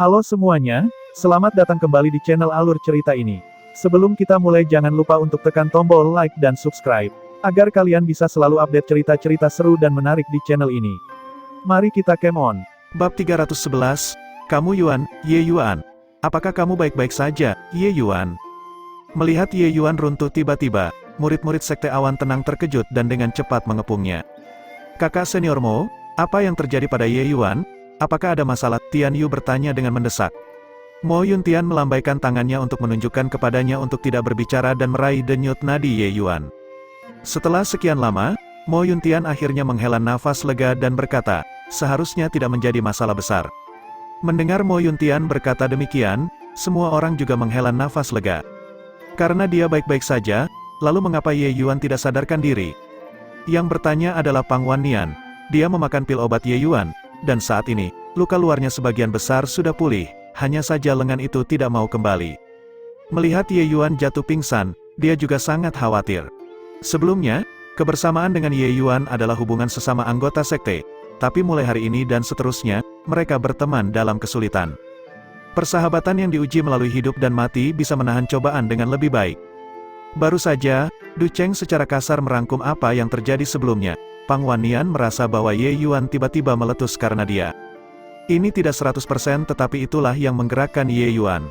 Halo semuanya, selamat datang kembali di channel Alur Cerita ini. Sebelum kita mulai jangan lupa untuk tekan tombol like dan subscribe, agar kalian bisa selalu update cerita-cerita seru dan menarik di channel ini. Mari kita game on. Bab 311, Kamu Yuan, Ye Yuan. Apakah kamu baik-baik saja, Ye Yuan? Melihat Ye Yuan runtuh tiba-tiba, murid-murid Sekte Awan Tenang terkejut dan dengan cepat mengepungnya. Kakak senior Mo, apa yang terjadi pada Ye Yuan? Apakah ada masalah? Tian Yu bertanya dengan mendesak. Mo Yuntian melambaikan tangannya untuk menunjukkan kepadanya untuk tidak berbicara dan meraih denyut nadi Ye Yuan. Setelah sekian lama, Mo Yuntian akhirnya menghela nafas lega dan berkata, seharusnya tidak menjadi masalah besar. Mendengar Mo Yuntian berkata demikian, semua orang juga menghela nafas lega. Karena dia baik-baik saja, lalu mengapa Ye Yuan tidak sadarkan diri? Yang bertanya adalah Pang Wannian. Dia memakan pil obat Ye Yuan, dan saat ini, luka luarnya sebagian besar sudah pulih, hanya saja lengan itu tidak mau kembali. Melihat Ye Yuan jatuh pingsan, dia juga sangat khawatir. Sebelumnya, kebersamaan dengan Ye Yuan adalah hubungan sesama anggota sekte, tapi mulai hari ini dan seterusnya, mereka berteman dalam kesulitan. Persahabatan yang diuji melalui hidup dan mati bisa menahan cobaan dengan lebih baik. Baru saja, Du Cheng secara kasar merangkum apa yang terjadi sebelumnya. Pang Wannian merasa bahwa Ye Yuan tiba-tiba meletus karena dia. Ini tidak 100% tetapi itulah yang menggerakkan Ye Yuan.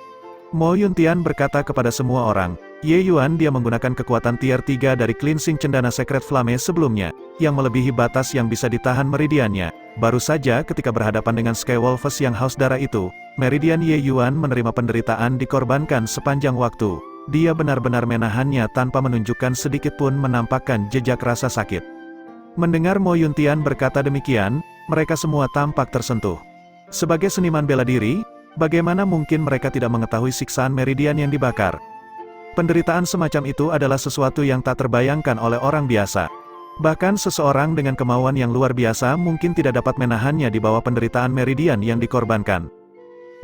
Mo Yuntian berkata kepada semua orang, Ye Yuan dia menggunakan kekuatan tier 3 dari cleansing cendana Secret Flame sebelumnya, yang melebihi batas yang bisa ditahan meridiannya. Baru saja ketika berhadapan dengan Skywolves yang haus darah itu, meridian Ye Yuan menerima penderitaan dikorbankan sepanjang waktu. Dia benar-benar menahannya tanpa menunjukkan sedikit pun menampakkan jejak rasa sakit. Mendengar Mo Yuntian berkata demikian, mereka semua tampak tersentuh. Sebagai seniman bela diri, bagaimana mungkin mereka tidak mengetahui siksaan meridian yang dibakar? Penderitaan semacam itu adalah sesuatu yang tak terbayangkan oleh orang biasa. Bahkan seseorang dengan kemauan yang luar biasa mungkin tidak dapat menahannya di bawah penderitaan meridian yang dikorbankan.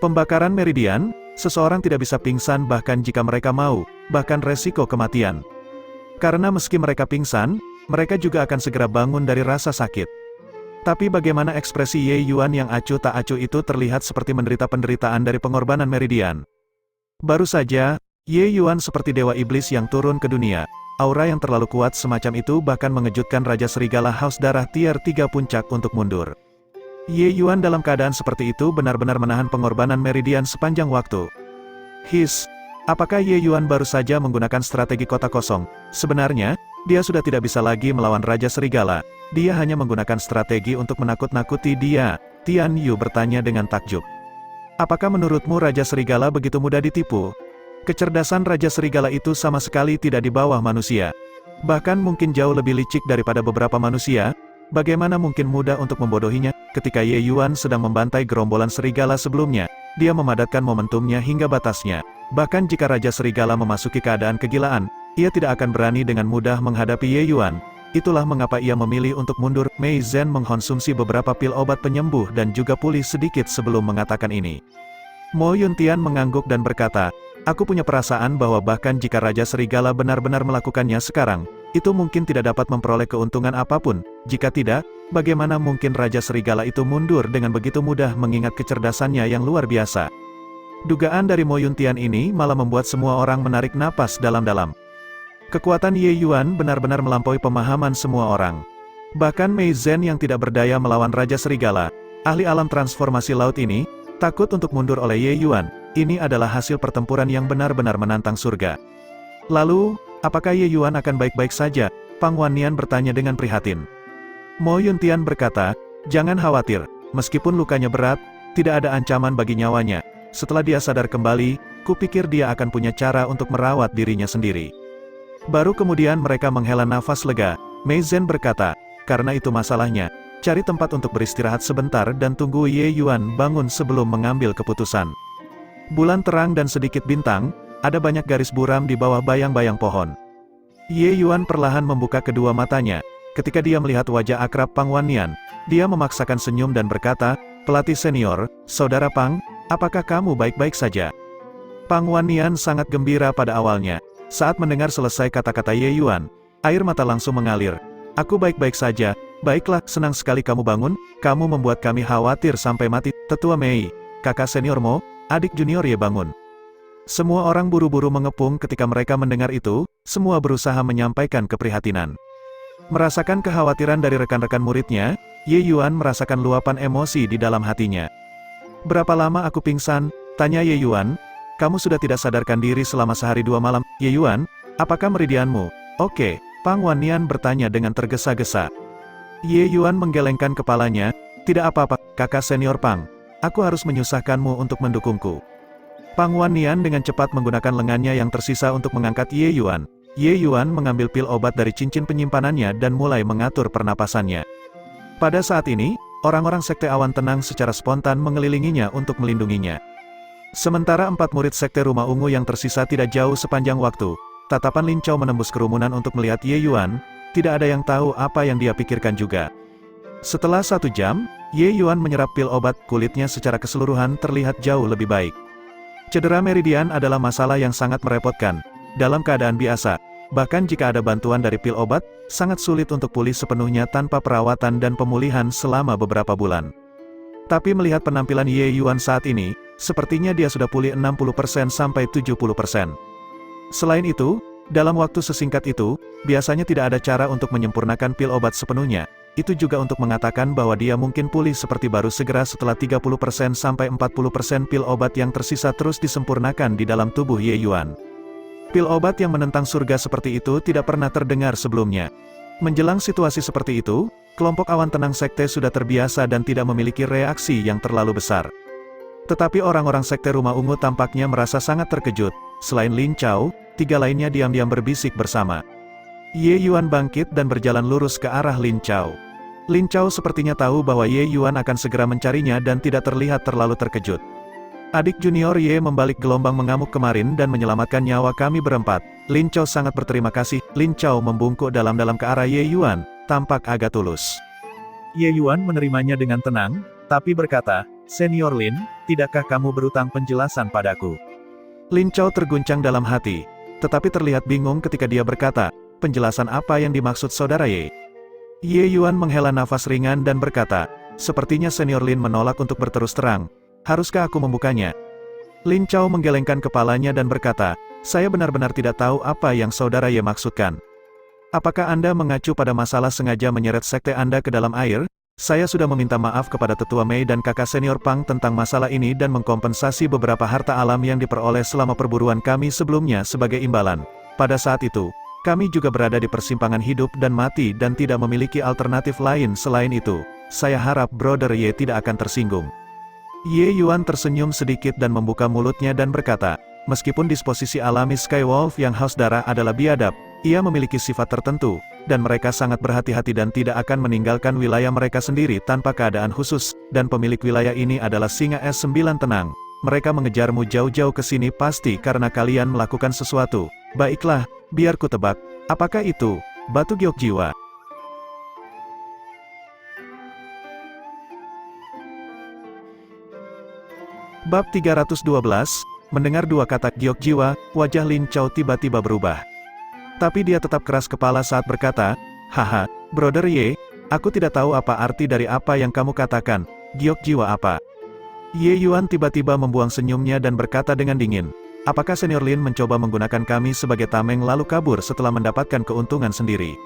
Pembakaran meridian, seseorang tidak bisa pingsan bahkan jika mereka mau, bahkan resiko kematian. Karena meski mereka pingsan, mereka juga akan segera bangun dari rasa sakit. Tapi bagaimana ekspresi Ye Yuan yang acuh tak acuh itu terlihat seperti menderita penderitaan dari pengorbanan meridian. Baru saja, Ye Yuan seperti dewa iblis yang turun ke dunia. Aura yang terlalu kuat semacam itu bahkan mengejutkan Raja Serigala Haus Darah tier 3 puncak untuk mundur. Ye Yuan dalam keadaan seperti itu benar-benar menahan pengorbanan meridian sepanjang waktu. Apakah Ye Yuan baru saja menggunakan strategi kotak kosong? Sebenarnya, dia sudah tidak bisa lagi melawan Raja Serigala. Dia hanya menggunakan strategi untuk menakut-nakuti dia. Tian Yu bertanya dengan takjub. Apakah menurutmu Raja Serigala begitu mudah ditipu? Kecerdasan Raja Serigala itu sama sekali tidak di bawah manusia. Bahkan mungkin jauh lebih licik daripada beberapa manusia. Bagaimana mungkin mudah untuk membodohinya? Ketika Ye Yuan sedang membantai gerombolan serigala sebelumnya, dia memadatkan momentumnya hingga batasnya. Bahkan jika Raja Serigala memasuki keadaan kegilaan, ia tidak akan berani dengan mudah menghadapi Ye Yuan. Itulah mengapa ia memilih untuk mundur. Mei Zhen mengkonsumsi beberapa pil obat penyembuh dan juga pulih sedikit sebelum mengatakan ini. Mo Yuntian mengangguk dan berkata, aku punya perasaan bahwa bahkan jika Raja Serigala benar-benar melakukannya sekarang, itu mungkin tidak dapat memperoleh keuntungan apapun. Jika tidak, bagaimana mungkin Raja Serigala itu mundur dengan begitu mudah mengingat kecerdasannya yang luar biasa? Dugaan dari Mo Yuntian ini malah membuat semua orang menarik napas dalam-dalam. Kekuatan Ye Yuan benar-benar melampaui pemahaman semua orang. Bahkan Mei Zhen yang tidak berdaya melawan Raja Serigala, ahli alam transformasi laut ini, takut untuk mundur oleh Ye Yuan. Ini adalah hasil pertempuran yang benar-benar menantang surga. Lalu, apakah Ye Yuan akan baik-baik saja? Pang Wannian bertanya dengan prihatin. Mo Yuntian berkata, jangan khawatir, meskipun lukanya berat, tidak ada ancaman bagi nyawanya. Setelah dia sadar kembali, kupikir dia akan punya cara untuk merawat dirinya sendiri. Baru kemudian mereka menghela nafas lega. Mei Zhen berkata, karena itu masalahnya, cari tempat untuk beristirahat sebentar dan tunggu Ye Yuan bangun sebelum mengambil keputusan. Bulan terang dan sedikit bintang, ada banyak garis buram di bawah bayang-bayang pohon. Ye Yuan perlahan membuka kedua matanya. Ketika dia melihat wajah akrab Pang Wannian, dia memaksakan senyum dan berkata, pelatih senior, saudara Pang, apakah kamu baik-baik saja? Pang Wannian sangat gembira pada awalnya. Saat mendengar selesai kata-kata Ye Yuan, air mata langsung mengalir. Aku baik-baik saja. Baiklah, senang sekali kamu bangun. Kamu membuat kami khawatir sampai mati. Tetua Mei, kakak seniormu, adik junior Ye bangun. Semua orang buru-buru mengepung ketika mereka mendengar itu, semua berusaha menyampaikan keprihatinan. Merasakan kekhawatiran dari rekan-rekan muridnya, Ye Yuan merasakan luapan emosi di dalam hatinya. Berapa lama aku pingsan? Tanya Ye Yuan. Kamu sudah tidak sadarkan diri selama sehari 2 malam. Ye Yuan, apakah meridianmu? Oke, Pang Wannian bertanya dengan tergesa-gesa. Ye Yuan menggelengkan kepalanya. Tidak apa-apa, kakak senior Pang. Aku harus menyusahkanmu untuk mendukungku. Pang Wannian dengan cepat menggunakan lengannya yang tersisa untuk mengangkat Ye Yuan. Ye Yuan mengambil pil obat dari cincin penyimpanannya dan mulai mengatur pernapasannya. Pada saat ini, orang-orang Sekte Awan Tenang secara spontan mengelilinginya untuk melindunginya. Sementara 4 murid Sekte Rumah Ungu yang tersisa tidak jauh sepanjang waktu, tatapan Lin Chao menembus kerumunan untuk melihat Ye Yuan, tidak ada yang tahu apa yang dia pikirkan juga. Setelah 1 jam, Ye Yuan menyerap pil obat, kulitnya secara keseluruhan terlihat jauh lebih baik. Cedera meridian adalah masalah yang sangat merepotkan. Dalam keadaan biasa, bahkan jika ada bantuan dari pil obat, sangat sulit untuk pulih sepenuhnya tanpa perawatan dan pemulihan selama beberapa bulan. Tapi melihat penampilan Ye Yuan saat ini, sepertinya dia sudah pulih 60% sampai 70%. Selain itu, dalam waktu sesingkat itu, biasanya tidak ada cara untuk menyempurnakan pil obat sepenuhnya. Itu juga untuk mengatakan bahwa dia mungkin pulih seperti baru segera setelah 30% sampai 40% pil obat yang tersisa terus disempurnakan di dalam tubuh Ye Yuan. Pil obat yang menentang surga seperti itu tidak pernah terdengar sebelumnya. Menjelang situasi seperti itu, kelompok Awan Tenang Sekte sudah terbiasa dan tidak memiliki reaksi yang terlalu besar. Tetapi orang-orang Sekte Rumah Ungu tampaknya merasa sangat terkejut. Selain Lin Chao, 3 lainnya diam-diam berbisik bersama. Ye Yuan bangkit dan berjalan lurus ke arah Lin Chao. Lin Chao sepertinya tahu bahwa Ye Yuan akan segera mencarinya dan tidak terlihat terlalu terkejut. Adik junior Ye membalik gelombang mengamuk kemarin dan menyelamatkan nyawa kami berempat. Lin Chao sangat berterima kasih. Lin Chao membungkuk dalam-dalam ke arah Ye Yuan, tampak agak tulus. Ye Yuan menerimanya dengan tenang, tapi berkata, Senior Lin, tidakkah kamu berutang penjelasan padaku? Lin Chao terguncang dalam hati, tetapi terlihat bingung ketika dia berkata, penjelasan apa yang dimaksud saudara Ye? Ye Yuan menghela nafas ringan dan berkata, sepertinya Senior Lin menolak untuk berterus terang. Haruskah aku membukanya? Lin Chao menggelengkan kepalanya dan berkata, saya benar-benar tidak tahu apa yang saudara Ye maksudkan. Apakah Anda mengacu pada masalah sengaja menyeret sekte Anda ke dalam air? Saya sudah meminta maaf kepada Tetua Mei dan kakak senior Pang tentang masalah ini dan mengkompensasi beberapa harta alam yang diperoleh selama perburuan kami sebelumnya sebagai imbalan. Pada saat itu, kami juga berada di persimpangan hidup dan mati dan tidak memiliki alternatif lain selain itu. Saya harap Brother Ye tidak akan tersinggung. Ye Yuan tersenyum sedikit dan membuka mulutnya dan berkata, meskipun disposisi alami Skywolf yang haus darah adalah biadab, ia memiliki sifat tertentu, dan mereka sangat berhati-hati dan tidak akan meninggalkan wilayah mereka sendiri tanpa keadaan khusus, dan pemilik wilayah ini adalah Singa S9 tenang. Mereka mengejarmu jauh-jauh ke sini pasti karena kalian melakukan sesuatu. Baiklah, biar ku tebak, apakah itu batu giok jiwa? Bab 312, mendengar 2 kata giok jiwa, wajah Lin Chao tiba-tiba berubah. Tapi dia tetap keras kepala saat berkata, haha, Brother Ye, aku tidak tahu apa arti dari apa yang kamu katakan, giok jiwa apa? Ye Yuan tiba-tiba membuang senyumnya dan berkata dengan dingin, apakah Senior Lin mencoba menggunakan kami sebagai tameng lalu kabur setelah mendapatkan keuntungan sendiri?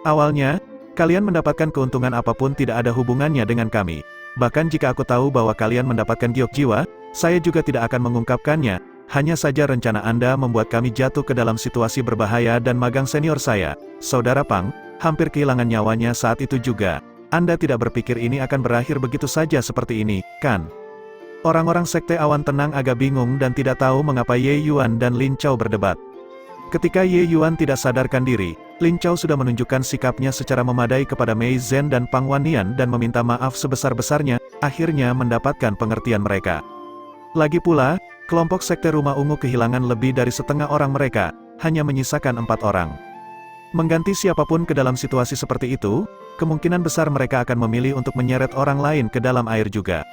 Awalnya, kalian mendapatkan keuntungan apapun tidak ada hubungannya dengan kami. Bahkan jika aku tahu bahwa kalian mendapatkan giok jiwa, saya juga tidak akan mengungkapkannya. Hanya saja rencana Anda membuat kami jatuh ke dalam situasi berbahaya dan magang senior saya, Saudara Pang, hampir kehilangan nyawanya saat itu juga. Anda tidak berpikir ini akan berakhir begitu saja seperti ini, kan? Orang-orang Sekte Awan Tenang agak bingung dan tidak tahu mengapa Ye Yuan dan Lin Chao berdebat. Ketika Ye Yuan tidak sadarkan diri, Lin Chao sudah menunjukkan sikapnya secara memadai kepada Mei Zhen dan Pang Wannian dan meminta maaf sebesar-besarnya, akhirnya mendapatkan pengertian mereka. Lagi pula, kelompok Sekte Rumah Ungu kehilangan lebih dari setengah orang mereka, hanya menyisakan 4 orang. Mengganti siapapun ke dalam situasi seperti itu, kemungkinan besar mereka akan memilih untuk menyeret orang lain ke dalam air juga.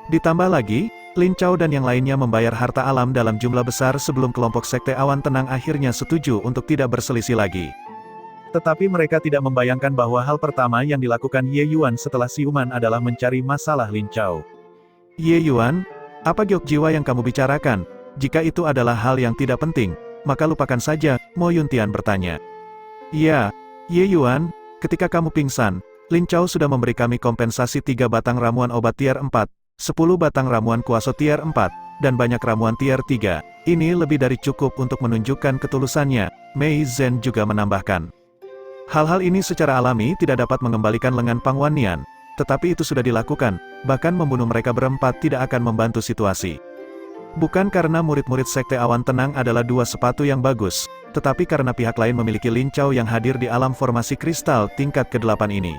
Ditambah lagi, Lin Chao dan yang lainnya membayar harta alam dalam jumlah besar sebelum kelompok Sekte Awan Tenang akhirnya setuju untuk tidak berselisih lagi. Tetapi mereka tidak membayangkan bahwa hal pertama yang dilakukan Ye Yuan setelah siuman adalah mencari masalah Lin Chao. Ye Yuan, Apa giok jiwa yang kamu bicarakan? Jika itu adalah hal yang tidak penting, maka lupakan saja, Mo Yuntian bertanya. Ya, Ye Yuan, ketika kamu pingsan, Lin Chao sudah memberi kami kompensasi 3 batang ramuan obat tier 4, 10 batang ramuan kuaso tier 4, dan banyak ramuan tier 3. Ini lebih dari cukup untuk menunjukkan ketulusannya, Mei Zhen juga menambahkan. Hal-hal ini secara alami tidak dapat mengembalikan lengan Pang Wannian, tetapi itu sudah dilakukan, bahkan membunuh mereka berempat tidak akan membantu situasi. Bukan karena murid-murid Sekte Awan Tenang adalah 2 sepatu yang bagus, tetapi karena pihak lain memiliki Lin Chao yang hadir di alam formasi kristal tingkat ke-8 ini.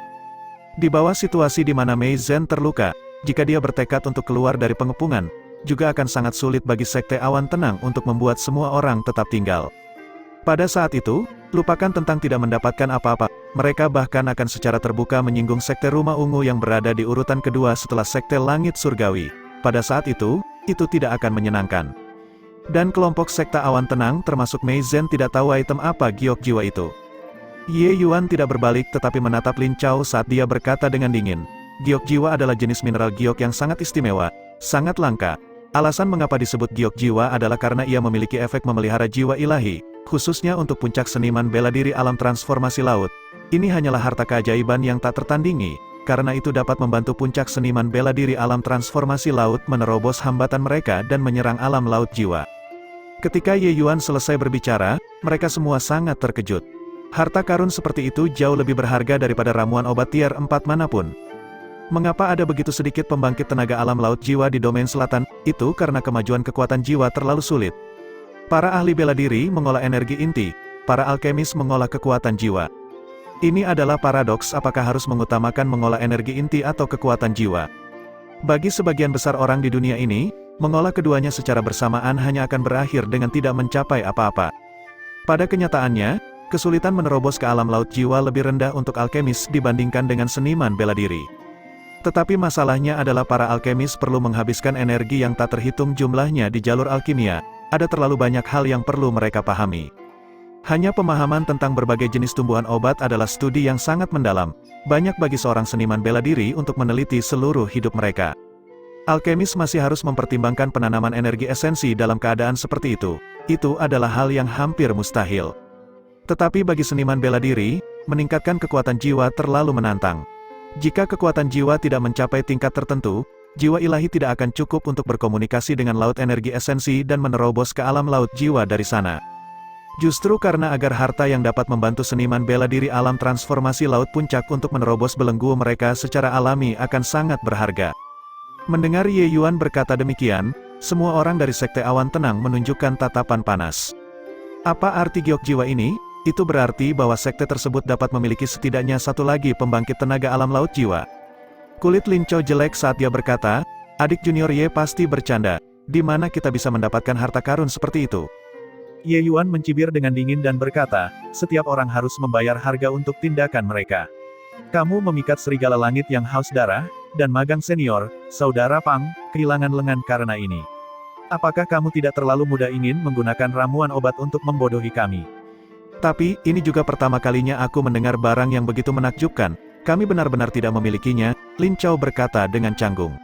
Di bawah situasi di mana Mei Zhen terluka, jika dia bertekad untuk keluar dari pengepungan, juga akan sangat sulit bagi Sekte Awan Tenang untuk membuat semua orang tetap tinggal. Pada saat itu, lupakan tentang tidak mendapatkan apa-apa, mereka bahkan akan secara terbuka menyinggung Sekte Rumah Ungu yang berada di urutan kedua setelah Sekte Langit Surgawi. Pada saat itu tidak akan menyenangkan. Dan kelompok Sekte Awan Tenang termasuk Mei Zhen tidak tahu item apa giok jiwa itu. Ye Yuan tidak berbalik tetapi menatap Lin Chao saat dia berkata dengan dingin. Giok jiwa adalah jenis mineral giok yang sangat istimewa, sangat langka. Alasan mengapa disebut giok jiwa adalah karena ia memiliki efek memelihara jiwa ilahi, khususnya untuk puncak seniman bela diri alam transformasi laut. Ini hanyalah harta keajaiban yang tak tertandingi, karena itu dapat membantu puncak seniman bela diri alam transformasi laut menerobos hambatan mereka dan menyerang alam laut jiwa. Ketika Ye Yuan selesai berbicara, mereka semua sangat terkejut. Harta karun seperti itu jauh lebih berharga daripada ramuan obat tier 4 manapun. Mengapa ada begitu sedikit pembangkit tenaga alam laut jiwa di domain selatan? Itu karena kemajuan kekuatan jiwa terlalu sulit. Para ahli bela diri mengolah energi inti, para alkemis mengolah kekuatan jiwa. Ini adalah paradoks, apakah harus mengutamakan mengolah energi inti atau kekuatan jiwa. Bagi sebagian besar orang di dunia ini, mengolah keduanya secara bersamaan hanya akan berakhir dengan tidak mencapai apa-apa. Pada kenyataannya, kesulitan menerobos ke alam laut jiwa lebih rendah untuk alkemis dibandingkan dengan seniman bela diri. Tetapi masalahnya adalah para alkemis perlu menghabiskan energi yang tak terhitung jumlahnya di jalur alkimia, ada terlalu banyak hal yang perlu mereka pahami. Hanya pemahaman tentang berbagai jenis tumbuhan obat adalah studi yang sangat mendalam, banyak bagi seorang seniman bela diri untuk meneliti seluruh hidup mereka. Alkemis masih harus mempertimbangkan penanaman energi esensi dalam keadaan seperti itu adalah hal yang hampir mustahil. Tetapi bagi seniman bela diri, meningkatkan kekuatan jiwa terlalu menantang. Jika kekuatan jiwa tidak mencapai tingkat tertentu, jiwa ilahi tidak akan cukup untuk berkomunikasi dengan laut energi esensi dan menerobos ke alam laut jiwa dari sana. Justru karena agar harta yang dapat membantu seniman bela diri alam transformasi laut puncak untuk menerobos belenggu mereka secara alami akan sangat berharga. Mendengar Ye Yuan berkata demikian, semua orang dari Sekte Awan Tenang menunjukkan tatapan panas. Apa arti giok jiwa ini? Itu berarti bahwa sekte tersebut dapat memiliki setidaknya satu lagi pembangkit tenaga alam laut jiwa. Kulit Lin Chao jelek saat dia berkata, adik junior Ye pasti bercanda, di mana kita bisa mendapatkan harta karun seperti itu? Ye Yuan mencibir dengan dingin dan berkata, setiap orang harus membayar harga untuk tindakan mereka. Kamu memikat serigala langit yang haus darah, dan magang senior, saudara Pang, kehilangan lengan karena ini. Apakah kamu tidak terlalu mudah ingin menggunakan ramuan obat untuk membodohi kami? Tapi, ini juga pertama kalinya aku mendengar barang yang begitu menakjubkan, kami benar-benar tidak memilikinya, Lin Chao berkata dengan canggung.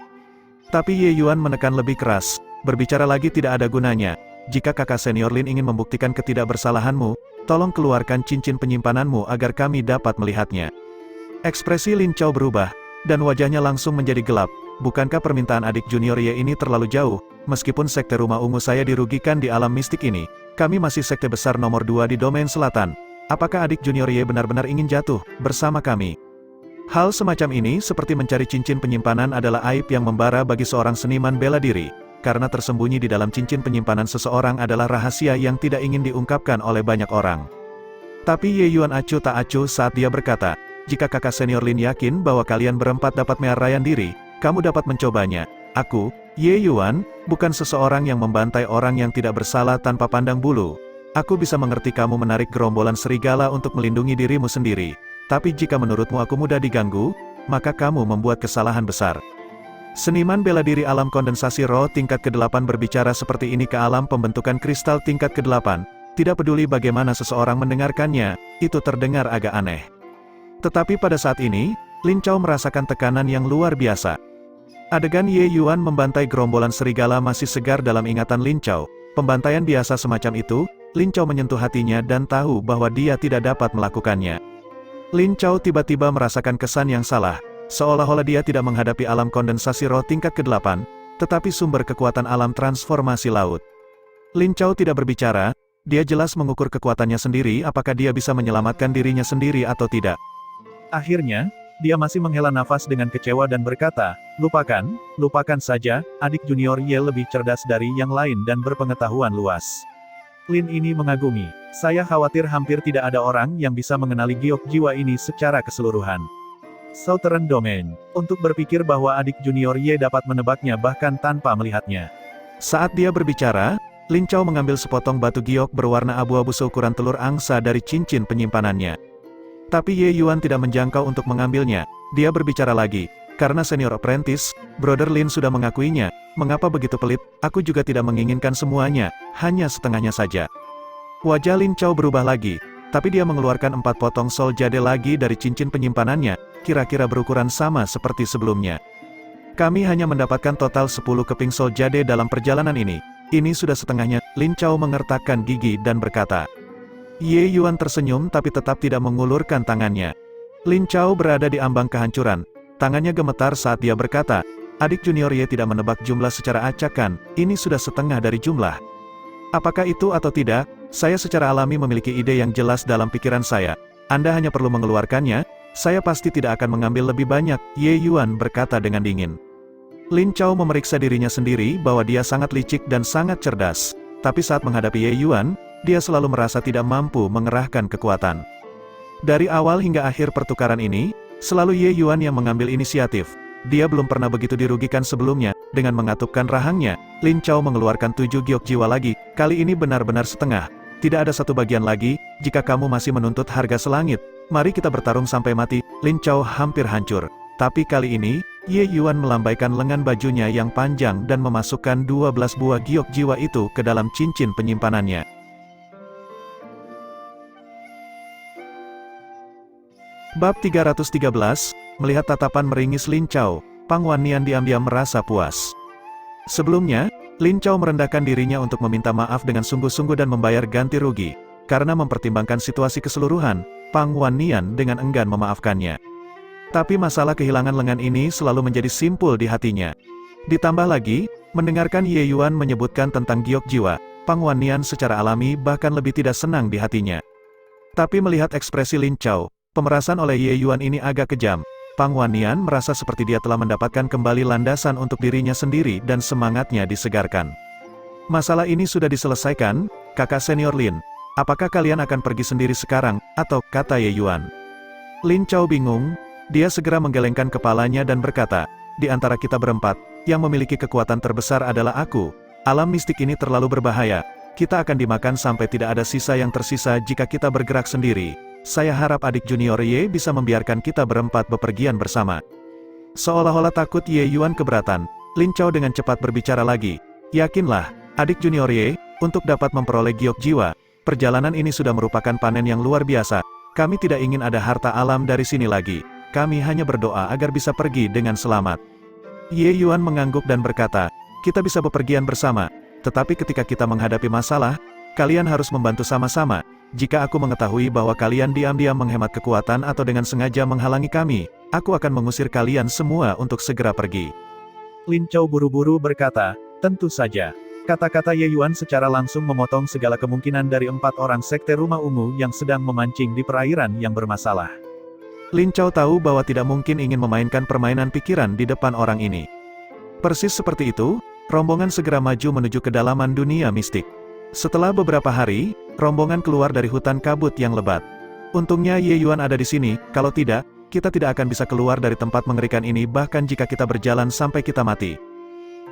Tapi Ye Yuan menekan lebih keras, berbicara lagi tidak ada gunanya, jika kakak senior Lin ingin membuktikan ketidakbersalahanmu, tolong keluarkan cincin penyimpananmu agar kami dapat melihatnya. Ekspresi Lin Chao berubah, dan wajahnya langsung menjadi gelap, bukankah permintaan adik junior Ye ini terlalu jauh, meskipun sekte rumah ungu saya dirugikan di alam mistik ini. Kami masih sekte besar nomor 2 di domain selatan. Apakah adik junior Ye benar-benar ingin jatuh bersama kami? Hal semacam ini seperti mencari cincin penyimpanan adalah aib yang membara bagi seorang seniman bela diri, karena tersembunyi di dalam cincin penyimpanan seseorang adalah rahasia yang tidak ingin diungkapkan oleh banyak orang. Tapi Ye Yuan acuh tak acuh saat dia berkata, jika kakak senior Lin yakin bahwa kalian berempat dapat merayaan diri, kamu dapat mencobanya. Aku, Ye Yuan, bukan seseorang yang membantai orang yang tidak bersalah tanpa pandang bulu. Aku bisa mengerti kamu menarik gerombolan serigala untuk melindungi dirimu sendiri. Tapi jika menurutmu aku mudah diganggu, maka kamu membuat kesalahan besar. Seniman bela diri alam kondensasi roh tingkat ke-8 berbicara seperti ini ke alam pembentukan kristal tingkat ke-8. Tidak peduli bagaimana seseorang mendengarkannya, itu terdengar agak aneh. Tetapi pada saat ini, Lin Chao merasakan tekanan yang luar biasa. Adegan Ye Yuan membantai gerombolan serigala masih segar dalam ingatan Lin Chao. Pembantaian biasa semacam itu, Lin Chao menyentuh hatinya dan tahu bahwa dia tidak dapat melakukannya. Lin Chao tiba-tiba merasakan kesan yang salah, seolah-olah dia tidak menghadapi alam kondensasi roh tingkat ke-8, tetapi sumber kekuatan alam transformasi laut. Lin Chao tidak berbicara, dia jelas mengukur kekuatannya sendiri apakah dia bisa menyelamatkan dirinya sendiri atau tidak. Akhirnya, dia masih menghela nafas dengan kecewa dan berkata, lupakan saja, adik junior Ye lebih cerdas dari yang lain dan berpengetahuan luas. Lin ini mengagumi. Saya khawatir hampir tidak ada orang yang bisa mengenali giok jiwa ini secara keseluruhan. Southern Domain. Untuk berpikir bahwa adik junior Ye dapat menebaknya bahkan tanpa melihatnya. Saat dia berbicara, Lin Chao mengambil sepotong batu giok berwarna abu-abu seukuran telur angsa dari cincin penyimpanannya. Tapi Ye Yuan tidak menjangkau untuk mengambilnya. Dia berbicara lagi. Karena senior apprentice, Brother Lin sudah mengakuinya. Mengapa begitu pelit? Aku juga tidak menginginkan semuanya, hanya setengahnya saja. Wajah Lin Chao berubah lagi, tapi dia mengeluarkan 4 potong sol jade lagi dari cincin penyimpanannya, kira-kira berukuran sama seperti sebelumnya. Kami hanya mendapatkan total 10 keping sol jade dalam perjalanan ini. Ini sudah setengahnya. Lin Chao mengertakkan gigi dan berkata. Ye Yuan tersenyum tapi tetap tidak mengulurkan tangannya. Lin Chao berada di ambang kehancuran. Tangannya gemetar saat dia berkata, adik junior Ye tidak menebak jumlah secara acak kan, ini sudah setengah dari jumlah. Apakah itu atau tidak, saya secara alami memiliki ide yang jelas dalam pikiran saya. Anda hanya perlu mengeluarkannya, saya pasti tidak akan mengambil lebih banyak, Ye Yuan berkata dengan dingin. Lin Chao memeriksa dirinya sendiri bahwa dia sangat licik dan sangat cerdas. Tapi saat menghadapi Ye Yuan, dia selalu merasa tidak mampu mengerahkan kekuatan. Dari awal hingga akhir pertukaran ini, selalu Ye Yuan yang mengambil inisiatif. Dia belum pernah begitu dirugikan sebelumnya. Dengan mengatupkan rahangnya, Lin Chao mengeluarkan 7 giok jiwa lagi. Kali ini benar-benar setengah. Tidak ada satu bagian lagi. Jika kamu masih menuntut harga selangit, mari kita bertarung sampai mati. Lin Chao hampir hancur. Tapi kali ini, Ye Yuan melambaikan lengan bajunya yang panjang dan memasukkan 12 buah giok jiwa itu ke dalam cincin penyimpanannya. Bab 313, melihat tatapan meringis Lin Chao, Pang Wannian diam-diam merasa puas. Sebelumnya, Lin Chao merendahkan dirinya untuk meminta maaf dengan sungguh-sungguh dan membayar ganti rugi. Karena mempertimbangkan situasi keseluruhan, Pang Wannian dengan enggan memaafkannya. Tapi masalah kehilangan lengan ini selalu menjadi simpul di hatinya. Ditambah lagi, mendengarkan Ye Yuan menyebutkan tentang giok jiwa, Pang Wannian secara alami bahkan lebih tidak senang di hatinya. Tapi melihat ekspresi Lin Chao, pemerasan oleh Ye Yuan ini agak kejam. Pang Wannian merasa seperti dia telah mendapatkan kembali landasan untuk dirinya sendiri dan semangatnya disegarkan. Masalah ini sudah diselesaikan, kakak senior Lin. Apakah kalian akan pergi sendiri sekarang, atau, kata Ye Yuan. Lin Chao bingung, dia segera menggelengkan kepalanya dan berkata, di antara kita berempat, yang memiliki kekuatan terbesar adalah aku. Alam mistik ini terlalu berbahaya. Kita akan dimakan sampai tidak ada sisa yang tersisa jika kita bergerak sendiri. Saya harap adik junior Ye bisa membiarkan kita berempat bepergian bersama. Seolah-olah takut Ye Yuan keberatan, Lin Chao dengan cepat berbicara lagi. Yakinlah, adik junior Ye, untuk dapat memperoleh giok jiwa, perjalanan ini sudah merupakan panen yang luar biasa. Kami tidak ingin ada harta alam dari sini lagi. Kami hanya berdoa agar bisa pergi dengan selamat. Ye Yuan mengangguk dan berkata, kita bisa bepergian bersama, tetapi ketika kita menghadapi masalah, kalian harus membantu sama-sama. Jika aku mengetahui bahwa kalian diam-diam menghemat kekuatan atau dengan sengaja menghalangi kami, aku akan mengusir kalian semua untuk segera pergi. Lin Chao buru-buru berkata, tentu saja. Kata-kata Ye Yuan secara langsung memotong segala kemungkinan dari 4 orang sekte rumah ungu yang sedang memancing di perairan yang bermasalah. Lin Chao tahu bahwa tidak mungkin ingin memainkan permainan pikiran di depan orang ini. Persis seperti itu, rombongan segera maju menuju kedalaman dunia mistik. Setelah beberapa hari, rombongan keluar dari hutan kabut yang lebat. Untungnya Ye Yuan ada di sini, kalau tidak, kita tidak akan bisa keluar dari tempat mengerikan ini bahkan jika kita berjalan sampai kita mati.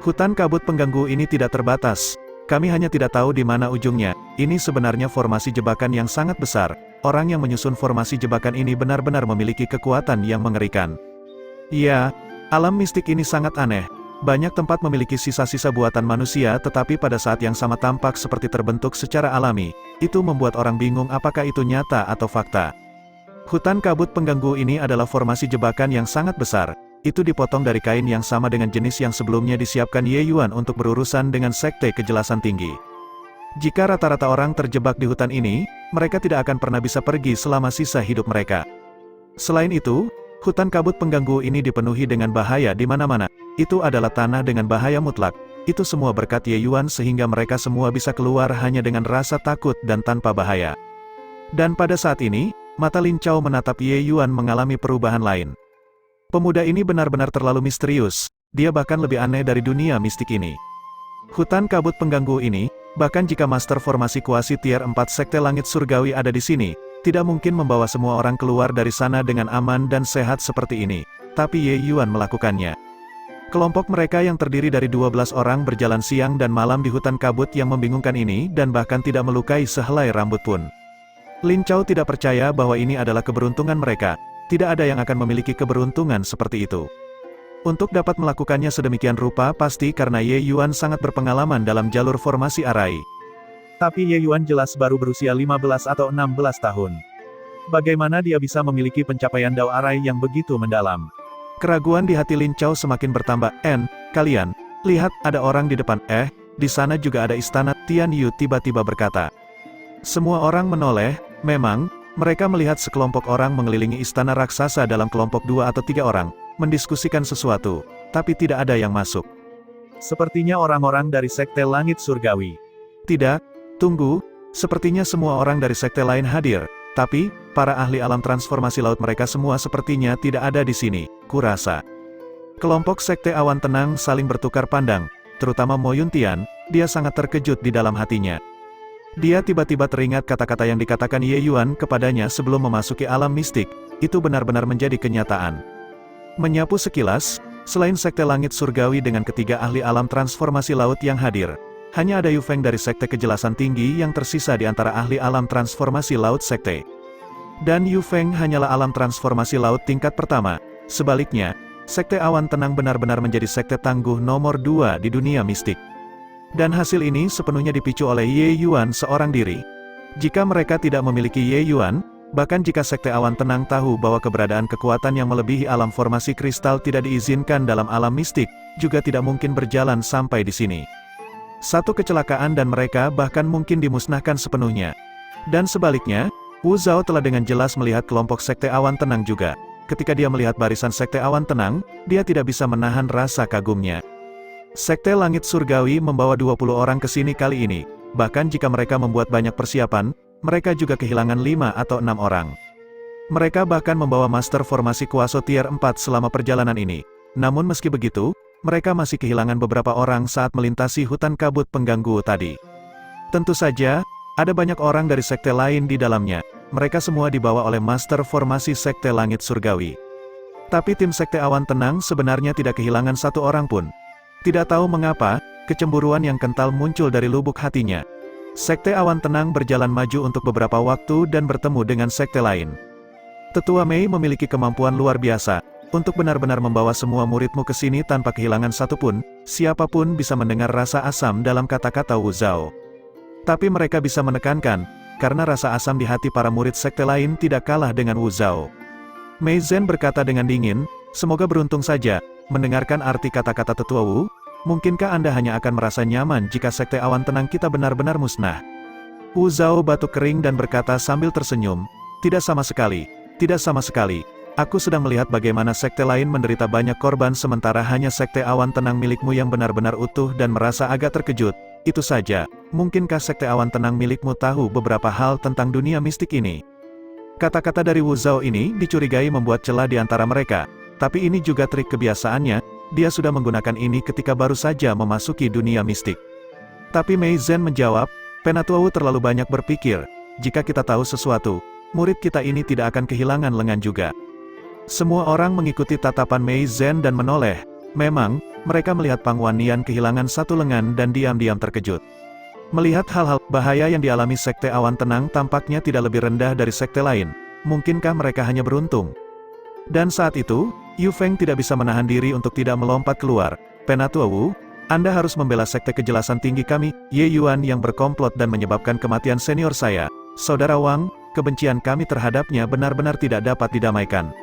Hutan kabut pengganggu ini tidak terbatas. Kami hanya tidak tahu di mana ujungnya. Ini sebenarnya formasi jebakan yang sangat besar. Orang yang menyusun formasi jebakan ini benar-benar memiliki kekuatan yang mengerikan. Ya, alam mistik ini sangat aneh. Banyak tempat memiliki sisa-sisa buatan manusia tetapi pada saat yang sama tampak seperti terbentuk secara alami. Itu membuat orang bingung apakah itu nyata atau fakta. Hutan kabut pengganggu ini adalah formasi jebakan yang sangat besar. itu dipotong dari kain yang sama dengan jenis yang sebelumnya disiapkan Ye Yuan untuk berurusan dengan Sekte Kejelasan Tinggi. Jika rata-rata orang terjebak di hutan ini, mereka tidak akan pernah bisa pergi selama sisa hidup mereka. Selain itu, hutan kabut pengganggu ini dipenuhi dengan bahaya di mana-mana. Itu adalah tanah dengan bahaya mutlak. Itu semua berkat Ye Yuan sehingga mereka semua bisa keluar hanya dengan rasa takut dan tanpa bahaya. Dan pada saat ini, mata Lin Chao menatap Ye Yuan mengalami perubahan lain. Pemuda ini benar-benar terlalu misterius, dia bahkan lebih aneh dari dunia mistik ini. Hutan kabut pengganggu ini, bahkan jika Master Formasi Kuasi Tier 4 Sekte Langit Surgawi ada di sini, tidak mungkin membawa semua orang keluar dari sana dengan aman dan sehat seperti ini. Tapi Ye Yuan melakukannya. Kelompok mereka yang terdiri dari 12 orang berjalan siang dan malam di hutan kabut yang membingungkan ini dan bahkan tidak melukai sehelai rambut pun. Lin Chao tidak percaya bahwa ini adalah keberuntungan mereka, tidak ada yang akan memiliki keberuntungan seperti itu. Untuk dapat melakukannya sedemikian rupa pasti karena Ye Yuan sangat berpengalaman dalam jalur formasi arai. Tapi Ye Yuan jelas baru berusia 15 atau 16 tahun. Bagaimana dia bisa memiliki pencapaian Dao Arai yang begitu mendalam? Keraguan di hati Lin Chao semakin bertambah. Kalian, lihat ada orang di depan. Di sana juga ada istana. Tian Yu tiba-tiba berkata. Semua orang menoleh, memang, mereka melihat sekelompok orang mengelilingi istana raksasa dalam kelompok 2 atau 3 orang, mendiskusikan sesuatu, tapi tidak ada yang masuk. Sepertinya orang-orang dari Sekte Langit Surgawi. Tidak, tunggu, sepertinya semua orang dari sekte lain hadir, tapi, para ahli alam transformasi laut mereka semua sepertinya tidak ada di sini, kurasa. Kelompok Sekte Awan Tenang saling bertukar pandang, terutama Mo Yuntian, dia sangat terkejut di dalam hatinya. Dia tiba-tiba teringat kata-kata yang dikatakan Ye Yuan kepadanya sebelum memasuki alam mistik, itu benar-benar menjadi kenyataan. Menyapu sekilas, selain Sekte Langit Surgawi dengan ketiga ahli alam transformasi laut yang hadir, hanya ada Yu Feng dari Sekte Kejelasan Tinggi yang tersisa di antara ahli alam transformasi laut sekte. Dan Yu Feng hanyalah alam transformasi laut tingkat pertama. Sebaliknya, Sekte Awan Tenang benar-benar menjadi sekte tangguh nomor 2 di dunia mistik. Dan hasil ini sepenuhnya dipicu oleh Ye Yuan seorang diri. Jika mereka tidak memiliki Ye Yuan, bahkan jika Sekte Awan Tenang tahu bahwa keberadaan kekuatan yang melebihi alam formasi kristal tidak diizinkan dalam alam mistik, juga tidak mungkin berjalan sampai di sini. Satu kecelakaan dan mereka bahkan mungkin dimusnahkan sepenuhnya. Dan sebaliknya, Wu Zhao telah dengan jelas melihat kelompok Sekte Awan Tenang juga. Ketika dia melihat barisan Sekte Awan Tenang, dia tidak bisa menahan rasa kagumnya. Sekte Langit Surgawi membawa 20 orang ke sini kali ini. Bahkan jika mereka membuat banyak persiapan, mereka juga kehilangan 5 atau 6 orang. Mereka bahkan membawa Master Formasi Kuaso Tier 4 selama perjalanan ini. Namun meski begitu, mereka masih kehilangan beberapa orang saat melintasi hutan kabut pengganggu tadi. Tentu saja, ada banyak orang dari sekte lain di dalamnya. Mereka semua dibawa oleh Master Formasi Sekte Langit Surgawi. Tapi tim Sekte Awan Tenang sebenarnya tidak kehilangan satu orang pun. Tidak tahu mengapa, kecemburuan yang kental muncul dari lubuk hatinya. Sekte Awan Tenang berjalan maju untuk beberapa waktu dan bertemu dengan sekte lain. Tetua Mei memiliki kemampuan luar biasa, untuk benar-benar membawa semua muridmu ke sini tanpa kehilangan satupun, siapapun bisa mendengar rasa asam dalam kata-kata Wu Zhao. Tapi mereka bisa menekankan, karena rasa asam di hati para murid sekte lain tidak kalah dengan Wu Zhao. Mei Zhen berkata dengan dingin, semoga beruntung saja, mendengarkan arti kata-kata Tetua Wu, mungkinkah Anda hanya akan merasa nyaman jika Sekte Awan Tenang kita benar-benar musnah? Wu Zhao batuk kering dan berkata sambil tersenyum, tidak sama sekali, tidak sama sekali. Aku sedang melihat bagaimana sekte lain menderita banyak korban sementara hanya Sekte Awan Tenang milikmu yang benar-benar utuh dan merasa agak terkejut. Itu saja, mungkinkah Sekte Awan Tenang milikmu tahu beberapa hal tentang dunia mistik ini? Kata-kata dari Wu Zhao ini dicurigai membuat celah di antara mereka, tapi ini juga trik kebiasaannya, dia sudah menggunakan ini ketika baru saja memasuki dunia mistik. Tapi Mei Zhen menjawab, Penatua Wu terlalu banyak berpikir, jika kita tahu sesuatu, murid kita ini tidak akan kehilangan lengan juga. Semua orang mengikuti tatapan Mei Zhen dan menoleh. Memang, mereka melihat Pang Wannian kehilangan satu lengan dan diam-diam terkejut. Melihat hal-hal bahaya yang dialami Sekte Awan Tenang tampaknya tidak lebih rendah dari sekte lain. Mungkinkah mereka hanya beruntung? Dan saat itu, Yu Feng tidak bisa menahan diri untuk tidak melompat keluar. Penatua Wu, Anda harus membela Sekte Kejelasan Tinggi kami, Ye Yuan yang berkomplot dan menyebabkan kematian senior saya. Saudara Wang, kebencian kami terhadapnya benar-benar tidak dapat didamaikan.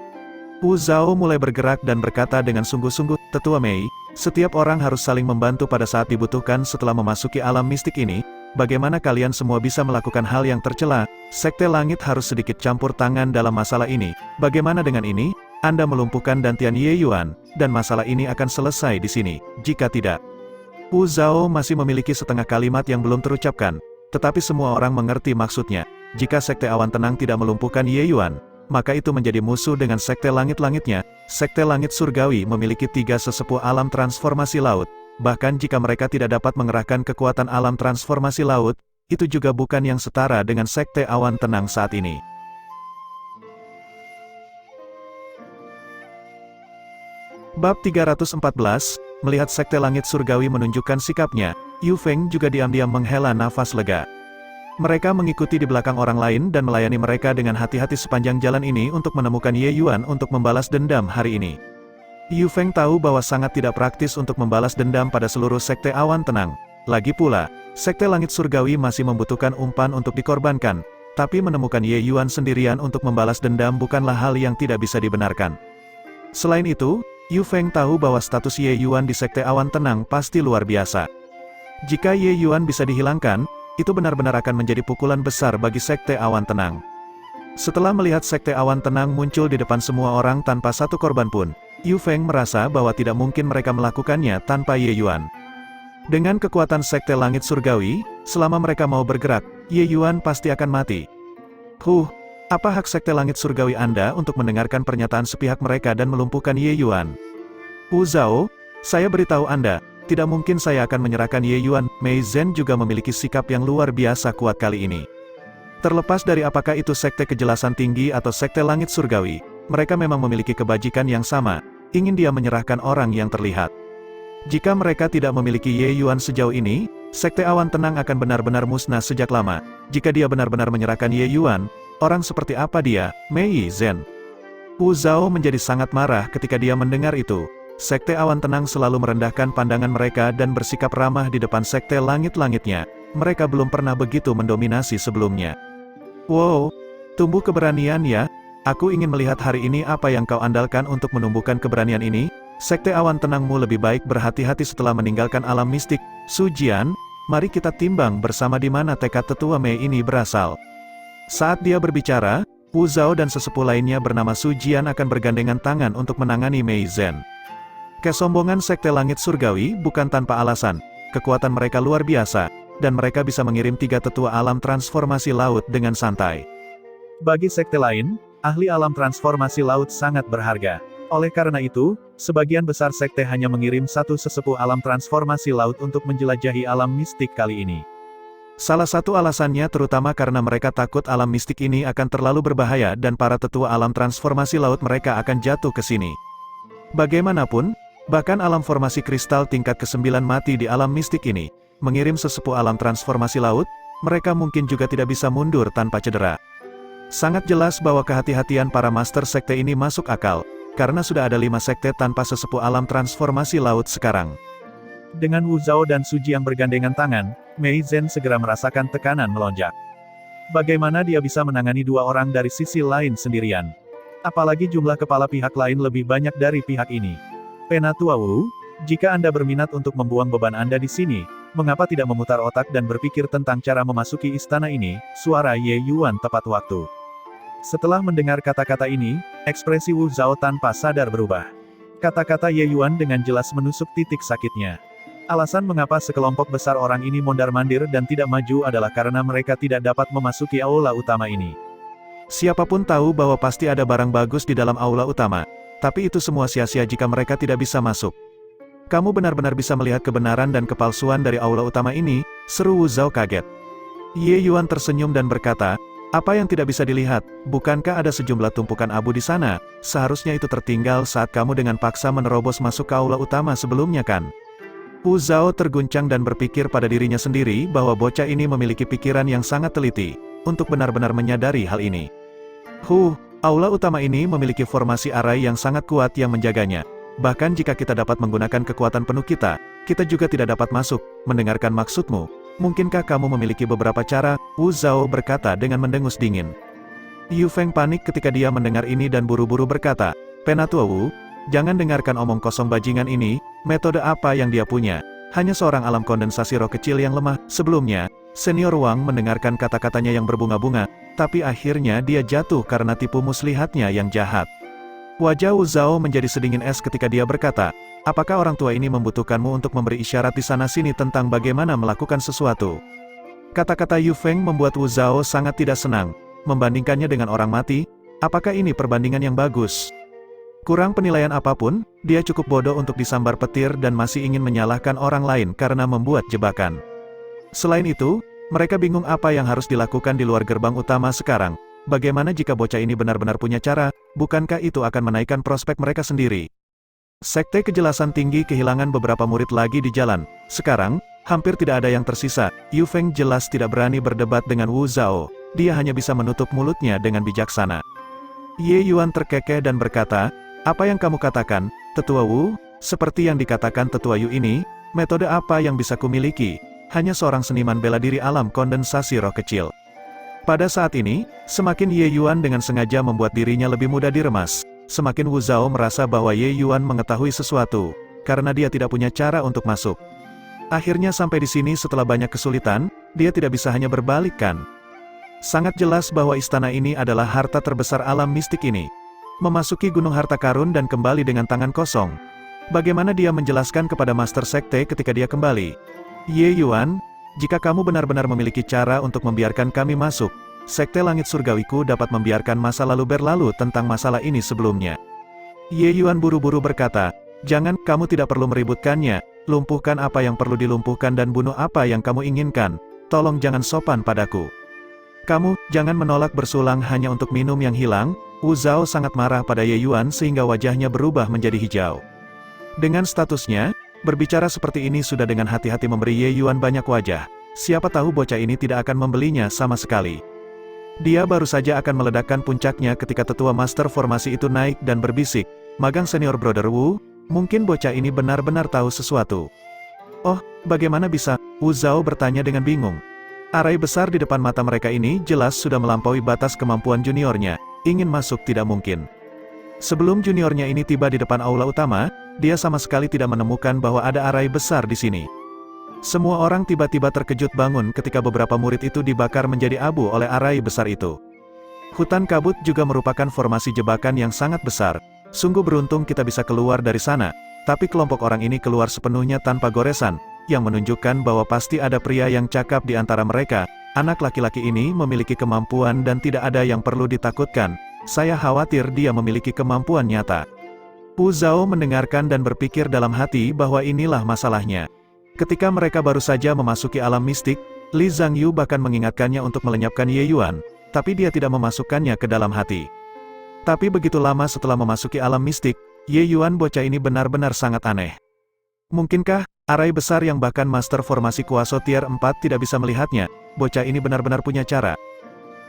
Wu Zhao mulai bergerak dan berkata dengan sungguh-sungguh, Tetua Mei, setiap orang harus saling membantu pada saat dibutuhkan setelah memasuki alam mistik ini. Bagaimana kalian semua bisa melakukan hal yang tercela? Sekte Langit harus sedikit campur tangan dalam masalah ini. Bagaimana dengan ini? Anda melumpuhkan Dantian Ye Yuan, dan masalah ini akan selesai di sini. Jika tidak, Wu Zhao masih memiliki setengah kalimat yang belum terucapkan, tetapi semua orang mengerti maksudnya. Jika Sekte Awan Tenang tidak melumpuhkan Ye Yuan, maka itu menjadi musuh dengan Sekte Langit-Langitnya. Sekte Langit Surgawi memiliki 3 sesepuh alam transformasi laut. Bahkan jika mereka tidak dapat mengerahkan kekuatan alam transformasi laut, itu juga bukan yang setara dengan Sekte Awan Tenang saat ini. Bab 314, melihat Sekte Langit Surgawi menunjukkan sikapnya, Yu Feng juga diam-diam menghela nafas lega. Mereka mengikuti di belakang orang lain dan melayani mereka dengan hati-hati sepanjang jalan ini untuk menemukan Ye Yuan untuk membalas dendam hari ini. Yu Feng tahu bahwa sangat tidak praktis untuk membalas dendam pada seluruh Sekte Awan Tenang. Lagi pula, Sekte Langit Surgawi masih membutuhkan umpan untuk dikorbankan, tapi menemukan Ye Yuan sendirian untuk membalas dendam bukanlah hal yang tidak bisa dibenarkan. Selain itu, Yu Feng tahu bahwa status Ye Yuan di Sekte Awan Tenang pasti luar biasa. Jika Ye Yuan bisa dihilangkan, itu benar-benar akan menjadi pukulan besar bagi Sekte Awan Tenang. Setelah melihat Sekte Awan Tenang muncul di depan semua orang tanpa satu korban pun, Yu Feng merasa bahwa tidak mungkin mereka melakukannya tanpa Ye Yuan. Dengan kekuatan Sekte Langit Surgawi, selama mereka mau bergerak, Ye Yuan pasti akan mati. Apa hak Sekte Langit Surgawi Anda untuk mendengarkan pernyataan sepihak mereka dan melumpuhkan Ye Yuan? Wu Zhao, saya beritahu Anda, tidak mungkin saya akan menyerahkan Ye Yuan. Mei Zhen juga memiliki sikap yang luar biasa kuat kali ini. Terlepas dari apakah itu Sekte Kejelasan Tinggi atau Sekte Langit Surgawi, mereka memang memiliki kebajikan yang sama, ingin dia menyerahkan orang yang terlihat. Jika mereka tidak memiliki Ye Yuan sejauh ini, Sekte Awan Tenang akan benar-benar musnah sejak lama. Jika dia benar-benar menyerahkan Ye Yuan, orang seperti apa dia, Mei Zhen? Wu Zhao menjadi sangat marah ketika dia mendengar itu. Sekte Awan Tenang selalu merendahkan pandangan mereka dan bersikap ramah di depan Sekte Langit-Langitnya. Mereka belum pernah begitu mendominasi sebelumnya. Wow, tumbuh keberanian ya. Aku ingin melihat hari ini apa yang kau andalkan untuk menumbuhkan keberanian ini. Sekte Awan Tenangmu lebih baik berhati-hati setelah meninggalkan alam mistik. Su Jian, mari kita timbang bersama di mana tekad Tetua Mei ini berasal. Saat dia berbicara, Wu Zhao dan sesepuh lainnya bernama Su Jian akan bergandengan tangan untuk menangani Mei Zhen. Kesombongan Sekte Langit Surgawi bukan tanpa alasan. Kekuatan mereka luar biasa, dan mereka bisa mengirim 3 tetua alam transformasi laut dengan santai. Bagi sekte lain, ahli alam transformasi laut sangat berharga. Oleh karena itu, sebagian besar sekte hanya mengirim 1 sesepuh alam transformasi laut untuk menjelajahi alam mistik kali ini. Salah satu alasannya terutama karena mereka takut alam mistik ini akan terlalu berbahaya dan para tetua alam transformasi laut mereka akan jatuh ke sini. Bagaimanapun, bahkan alam formasi kristal tingkat ke-9 mati di alam mistik ini, mengirim sesepuh alam transformasi laut, mereka mungkin juga tidak bisa mundur tanpa cedera. Sangat jelas bahwa kehati-hatian para master sekte ini masuk akal, karena sudah ada 5 sekte tanpa sesepuh alam transformasi laut sekarang. Dengan Wu Zhao dan Su Jian bergandengan tangan, Mei Zhen segera merasakan tekanan melonjak. Bagaimana dia bisa menangani 2 orang dari sisi lain sendirian? Apalagi jumlah kepala pihak lain lebih banyak dari pihak ini. Penatua Wu, jika Anda berminat untuk membuang beban Anda di sini, mengapa tidak memutar otak dan berpikir tentang cara memasuki istana ini? Suara Ye Yuan tepat waktu. Setelah mendengar kata-kata ini, ekspresi Wu Zhao tanpa sadar berubah. Kata-kata Ye Yuan dengan jelas menusuk titik sakitnya. Alasan mengapa sekelompok besar orang ini mondar-mandir dan tidak maju adalah karena mereka tidak dapat memasuki aula utama ini. Siapapun tahu bahwa pasti ada barang bagus di dalam aula utama, tapi itu semua sia-sia jika mereka tidak bisa masuk. Kamu benar-benar bisa melihat kebenaran dan kepalsuan dari aula utama ini, seru Wu Zhao kaget. Ye Yuan tersenyum dan berkata, apa yang tidak bisa dilihat, bukankah ada sejumlah tumpukan abu di sana? Seharusnya itu tertinggal saat kamu dengan paksa menerobos masuk ke aula utama sebelumnya kan? Wu Zhao terguncang dan berpikir pada dirinya sendiri bahwa bocah ini memiliki pikiran yang sangat teliti, untuk benar-benar menyadari hal ini. Aula utama ini memiliki formasi arai yang sangat kuat yang menjaganya. Bahkan jika kita dapat menggunakan kekuatan penuh kita juga tidak dapat masuk. Mendengarkan maksudmu, mungkinkah kamu memiliki beberapa cara? Wu Zhao berkata dengan mendengus dingin. Yu Feng panik ketika dia mendengar ini dan buru-buru berkata, Penatua Wu, jangan dengarkan omong kosong bajingan ini, metode apa yang dia punya? Hanya seorang alam kondensasi roh kecil yang lemah. Sebelumnya, Senior Wang mendengarkan kata-katanya yang berbunga-bunga, tapi akhirnya dia jatuh karena tipu muslihatnya yang jahat. Wajah Wu Zhao menjadi sedingin es ketika dia berkata, apakah orang tua ini membutuhkanmu untuk memberi isyarat di sana-sini tentang bagaimana melakukan sesuatu? Kata-kata Yu Feng membuat Wu Zhao sangat tidak senang. Membandingkannya dengan orang mati, apakah ini perbandingan yang bagus? Kurang penilaian apapun, dia cukup bodoh untuk disambar petir dan masih ingin menyalahkan orang lain karena membuat jebakan. Selain itu, mereka bingung apa yang harus dilakukan di luar gerbang utama sekarang. Bagaimana jika bocah ini benar-benar punya cara, bukankah itu akan menaikkan prospek mereka sendiri? Sekte Kejelasan Tinggi kehilangan beberapa murid lagi di jalan. Sekarang, hampir tidak ada yang tersisa. Yu Feng jelas tidak berani berdebat dengan Wu Zhao. Dia hanya bisa menutup mulutnya dengan bijaksana. Ye Yuan terkekeh dan berkata, apa yang kamu katakan, Tetua Wu? Seperti yang dikatakan Tetua Yu ini, metode apa yang bisa kumiliki? Hanya seorang seniman bela diri alam kondensasi roh kecil. Pada saat ini, semakin Ye Yuan dengan sengaja membuat dirinya lebih mudah diremas, semakin Wu Zhao merasa bahwa Ye Yuan mengetahui sesuatu, karena dia tidak punya cara untuk masuk. Akhirnya sampai di sini setelah banyak kesulitan, dia tidak bisa hanya berbalikkan. Sangat jelas bahwa istana ini adalah harta terbesar alam mistik ini. Memasuki Gunung Harta Karun dan kembali dengan tangan kosong. Bagaimana dia menjelaskan kepada Master Sekte ketika dia kembali? Ye Yuan, jika kamu benar-benar memiliki cara untuk membiarkan kami masuk, Sekte Langit Surgawiku dapat membiarkan masa lalu berlalu tentang masalah ini sebelumnya. Ye Yuan buru-buru berkata, jangan, kamu tidak perlu meributkannya, lumpuhkan apa yang perlu dilumpuhkan dan bunuh apa yang kamu inginkan, tolong jangan sopan padaku. Kamu, jangan menolak bersulang hanya untuk minum yang hilang. Wu Zhao sangat marah pada Ye Yuan sehingga wajahnya berubah menjadi hijau. Dengan statusnya, berbicara seperti ini sudah dengan hati-hati memberi Ye Yuan banyak wajah. Siapa tahu bocah ini tidak akan membelinya sama sekali. Dia baru saja akan meledakkan puncaknya ketika tetua Master Formasi itu naik dan berbisik, magang senior Brother Wu, mungkin bocah ini benar-benar tahu sesuatu. Oh, bagaimana bisa? Wu Zhao bertanya dengan bingung. Arai besar di depan mata mereka ini jelas sudah melampaui batas kemampuan juniornya. Ingin masuk tidak mungkin. Sebelum juniornya ini tiba di depan aula utama, dia sama sekali tidak menemukan bahwa ada arai besar di sini. Semua orang tiba-tiba terkejut bangun ketika beberapa murid itu dibakar menjadi abu oleh arai besar itu. Hutan kabut juga merupakan formasi jebakan yang sangat besar. Sungguh beruntung kita bisa keluar dari sana, tapi kelompok orang ini keluar sepenuhnya tanpa goresan, yang menunjukkan bahwa pasti ada pria yang cakap di antara mereka. Anak laki-laki ini memiliki kemampuan dan tidak ada yang perlu ditakutkan. Saya khawatir dia memiliki kemampuan nyata. Wu Zhao mendengarkan dan berpikir dalam hati bahwa inilah masalahnya. Ketika mereka baru saja memasuki alam mistik, Li Zhangyu bahkan mengingatkannya untuk melenyapkan Ye Yuan, tapi dia tidak memasukkannya ke dalam hati. Tapi begitu lama setelah memasuki alam mistik, Ye Yuan bocah ini benar-benar sangat aneh. Mungkinkah, arai besar yang bahkan Master Formasi Kuaso Tier 4 tidak bisa melihatnya, bocah ini benar-benar punya cara.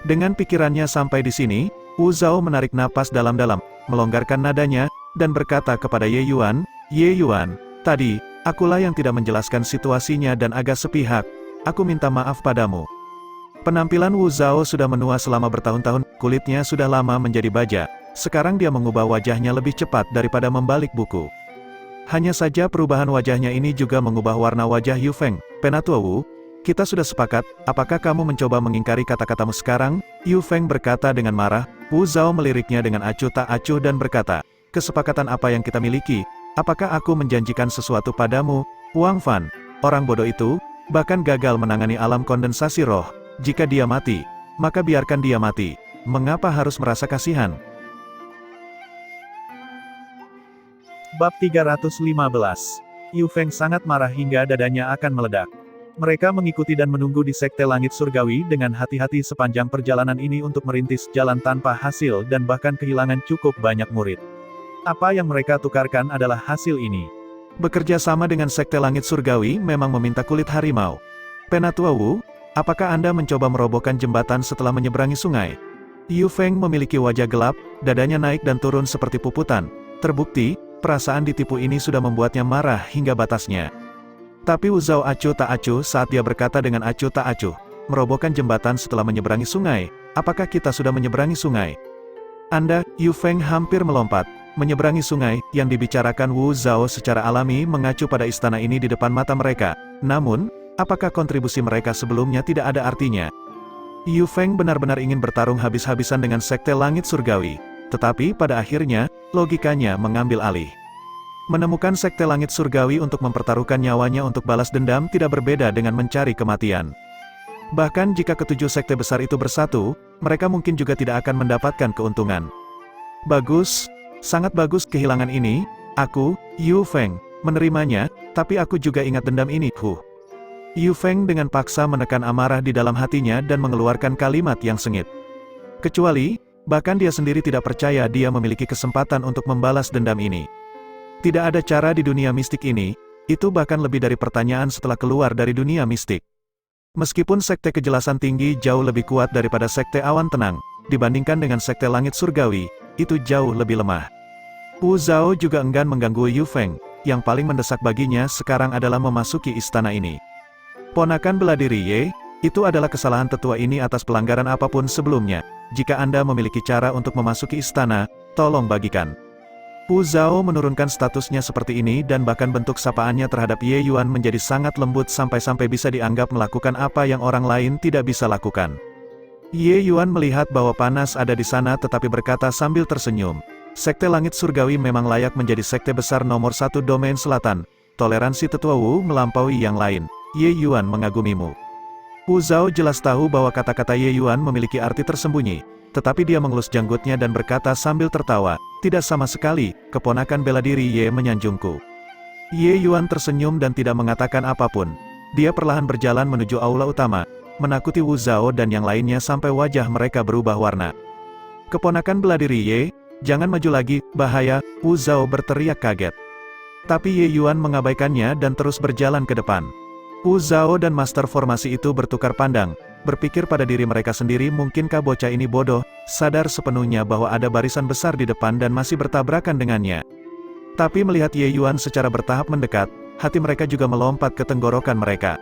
Dengan pikirannya sampai di sini, Wu Zhao menarik napas dalam-dalam, melonggarkan nadanya, dan berkata kepada Ye Yuan, Ye Yuan, tadi, akulah yang tidak menjelaskan situasinya dan agak sepihak, aku minta maaf padamu. Penampilan Wu Zhao sudah menua selama bertahun-tahun, kulitnya sudah lama menjadi baja, sekarang dia mengubah wajahnya lebih cepat daripada membalik buku. Hanya saja perubahan wajahnya ini juga mengubah warna wajah Yu Feng. Penatua Wu, kita sudah sepakat, apakah kamu mencoba mengingkari kata-katamu sekarang? Yu Feng berkata dengan marah. Wu Zhao meliriknya dengan acuh tak acuh dan berkata, kesepakatan apa yang kita miliki? Apakah aku menjanjikan sesuatu padamu? Wang Fan, orang bodoh itu, bahkan gagal menangani alam kondensasi roh. Jika dia mati, maka biarkan dia mati. Mengapa harus merasa kasihan? Bab 315. Yu Feng sangat marah hingga dadanya akan meledak. Mereka mengikuti dan menunggu di Sekte Langit Surgawi dengan hati-hati sepanjang perjalanan ini untuk merintis jalan tanpa hasil dan bahkan kehilangan cukup banyak murid. Apa yang mereka tukarkan adalah hasil ini. Bekerja sama dengan Sekte Langit Surgawi memang meminta kulit harimau. Penatua Wu, apakah Anda mencoba merobohkan jembatan setelah menyeberangi sungai? Yu Feng memiliki wajah gelap, dadanya naik dan turun seperti puputan. Terbukti, perasaan ditipu ini sudah membuatnya marah hingga batasnya. Tapi Wu Zhao acuh tak acuh saat dia berkata dengan acuh tak acuh, merobohkan jembatan setelah menyeberangi sungai, apakah kita sudah menyeberangi sungai? Anda, Yu Feng hampir melompat. menyeberangi sungai, yang dibicarakan Wu Zhao secara alami mengacu pada istana ini di depan mata mereka. Namun, apakah kontribusi mereka sebelumnya tidak ada artinya? Yu Feng benar-benar ingin bertarung habis-habisan dengan Sekte Langit Surgawi. Tetapi pada akhirnya, logikanya mengambil alih. Menemukan Sekte Langit Surgawi untuk mempertaruhkan nyawanya untuk balas dendam tidak berbeda dengan mencari kematian. Bahkan jika ketujuh sekte besar itu bersatu, mereka mungkin juga tidak akan mendapatkan keuntungan. Bagus, sangat bagus kehilangan ini, aku, Yu Feng, menerimanya, tapi aku juga ingat dendam ini, Yu Feng dengan paksa menekan amarah di dalam hatinya dan mengeluarkan kalimat yang sengit. Kecuali, bahkan dia sendiri tidak percaya dia memiliki kesempatan untuk membalas dendam ini. Tidak ada cara di dunia mistik ini, itu bahkan lebih dari pertanyaan setelah keluar dari dunia mistik. Meskipun Sekte Kejelasan Tinggi jauh lebih kuat daripada Sekte Awan Tenang, dibandingkan dengan Sekte Langit Surgawi, itu jauh lebih lemah. Wu Zhao juga enggan mengganggu Yu Feng, yang paling mendesak baginya sekarang adalah memasuki istana ini. Ponakan bela diri Ye, itu adalah kesalahan tetua ini atas pelanggaran apapun sebelumnya. Jika Anda memiliki cara untuk memasuki istana, tolong bagikan. Wu Zhao menurunkan statusnya seperti ini dan bahkan bentuk sapaannya terhadap Ye Yuan menjadi sangat lembut sampai-sampai bisa dianggap melakukan apa yang orang lain tidak bisa lakukan. Ye Yuan melihat bahwa panas ada di sana tetapi berkata sambil tersenyum. Sekte Langit Surgawi memang layak menjadi sekte besar nomor 1 domain selatan. Toleransi tetua Wu melampaui yang lain. Ye Yuan mengagumimu. Wu Zhao jelas tahu bahwa kata-kata Ye Yuan memiliki arti tersembunyi, tetapi dia mengelus janggutnya dan berkata sambil tertawa, tidak sama sekali, keponakan bela diri Ye menyanjungku. Ye Yuan tersenyum dan tidak mengatakan apapun. Dia perlahan berjalan menuju aula utama, menakuti Wu Zhao dan yang lainnya sampai wajah mereka berubah warna. Keponakan bela diri Ye, jangan maju lagi, bahaya, Wu Zhao berteriak kaget. Tapi Ye Yuan mengabaikannya dan terus berjalan ke depan. Wu Zhao dan Master Formasi itu bertukar pandang, berpikir pada diri mereka sendiri mungkinkah bocah ini bodoh, sadar sepenuhnya bahwa ada barisan besar di depan dan masih bertabrakan dengannya. Tapi melihat Ye Yuan secara bertahap mendekat, hati mereka juga melompat ke tenggorokan mereka.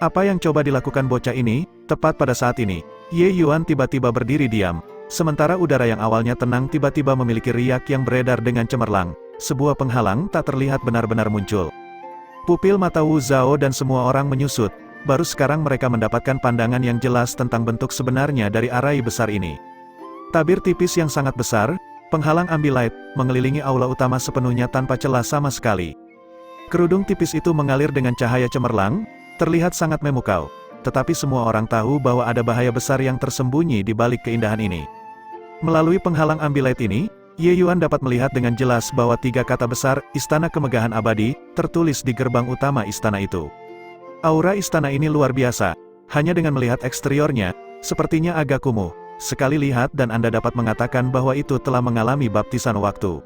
Apa yang coba dilakukan bocah ini? Tepat pada saat ini, Ye Yuan tiba-tiba berdiri diam, sementara udara yang awalnya tenang tiba-tiba memiliki riak yang beredar dengan cemerlang, sebuah penghalang tak terlihat benar-benar muncul. Pupil mata Wu Zhao dan semua orang menyusut, baru sekarang mereka mendapatkan pandangan yang jelas tentang bentuk sebenarnya dari arai besar ini. Tabir tipis yang sangat besar, penghalang ambilight, mengelilingi aula utama sepenuhnya tanpa celah sama sekali. Kerudung tipis itu mengalir dengan cahaya cemerlang, terlihat sangat memukau, tetapi semua orang tahu bahwa ada bahaya besar yang tersembunyi di balik keindahan ini. Melalui penghalang ambilight ini, Ye Yuan dapat melihat dengan jelas bahwa 3 kata besar, Istana Kemegahan Abadi, tertulis di gerbang utama istana itu. Aura istana ini luar biasa, hanya dengan melihat eksteriornya, sepertinya agak kumuh. Sekali lihat dan Anda dapat mengatakan bahwa itu telah mengalami baptisan waktu.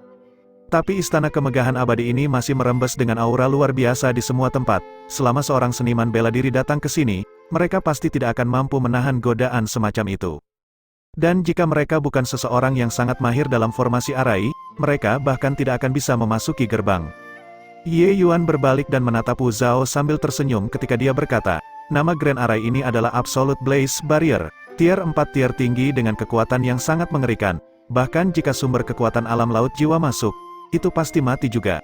Tapi Istana Kemegahan Abadi ini masih merembes dengan aura luar biasa di semua tempat. Selama seorang seniman bela diri datang ke sini, mereka pasti tidak akan mampu menahan godaan semacam itu. Dan jika mereka bukan seseorang yang sangat mahir dalam formasi arai, mereka bahkan tidak akan bisa memasuki gerbang. Ye Yuan berbalik dan menatap Wu Zhao sambil tersenyum ketika dia berkata, nama Grand Arai ini adalah Absolute Blaze Barrier, tier 4 tier tinggi dengan kekuatan yang sangat mengerikan. Bahkan jika sumber kekuatan alam laut jiwa masuk, itu pasti mati juga.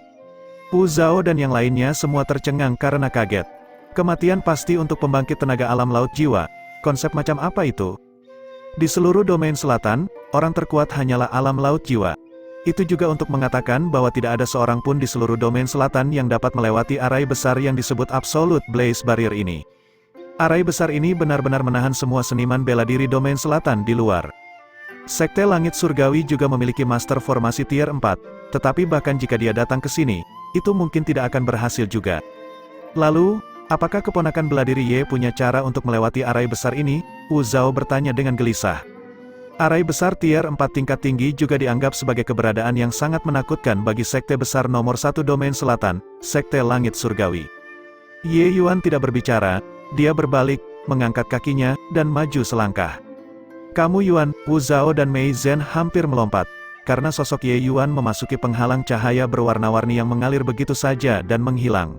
Wu Zhao dan yang lainnya semua tercengang karena kaget. Kematian pasti untuk pembangkit tenaga alam laut jiwa. Konsep macam apa itu? Di seluruh domain selatan, orang terkuat hanyalah alam laut jiwa. Itu juga untuk mengatakan bahwa tidak ada seorang pun di seluruh domain selatan yang dapat melewati arai besar yang disebut Absolute Blaze Barrier ini. Arai besar ini benar-benar menahan semua seniman bela diri domain selatan di luar. Sekte Langit Surgawi juga memiliki Master Formasi tier 4, tetapi bahkan jika dia datang ke sini, itu mungkin tidak akan berhasil juga. Lalu, apakah keponakan bela diri Ye punya cara untuk melewati arai besar ini? Wu Zhao bertanya dengan gelisah. Arai besar tier 4 tingkat tinggi juga dianggap sebagai keberadaan yang sangat menakutkan bagi sekte besar nomor 1 domain selatan, Sekte Langit Surgawi. Ye Yuan tidak berbicara, dia berbalik, mengangkat kakinya, dan maju selangkah. Kamu Yuan, Wu Zhao dan Mei Zhen hampir melompat, karena sosok Ye Yuan memasuki penghalang cahaya berwarna-warni yang mengalir begitu saja dan menghilang.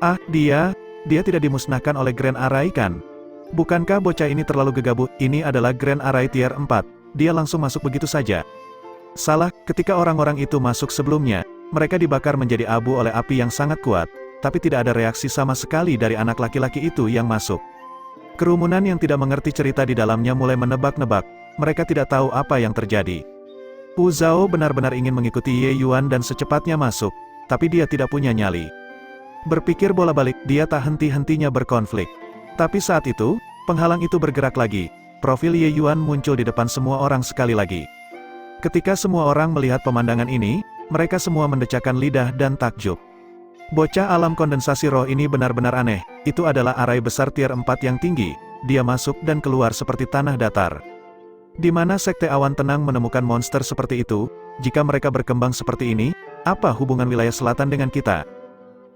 Ah, dia tidak dimusnahkan oleh Grand Arai kan? Bukankah bocah ini terlalu gegabah? Ini adalah Grand Arai tier 4, dia langsung masuk begitu saja. Salah, ketika orang-orang itu masuk sebelumnya, mereka dibakar menjadi abu oleh api yang sangat kuat, tapi tidak ada reaksi sama sekali dari anak laki-laki itu yang masuk. Kerumunan yang tidak mengerti cerita di dalamnya mulai menebak-nebak, mereka tidak tahu apa yang terjadi. Wu Zhao benar-benar ingin mengikuti Ye Yuan dan secepatnya masuk, tapi dia tidak punya nyali. Berpikir bola balik, dia tak henti-hentinya berkonflik. Tapi saat itu, penghalang itu bergerak lagi. Profil Ye Yuan muncul di depan semua orang sekali lagi. Ketika semua orang melihat pemandangan ini, mereka semua mendecakkan lidah dan takjub. Bocah alam kondensasi roh ini benar-benar aneh. Itu adalah arai besar tier 4 yang tinggi. Dia masuk dan keluar seperti tanah datar. Di mana sekte awan tenang menemukan monster seperti itu? Jika mereka berkembang seperti ini, apa hubungan wilayah selatan dengan kita?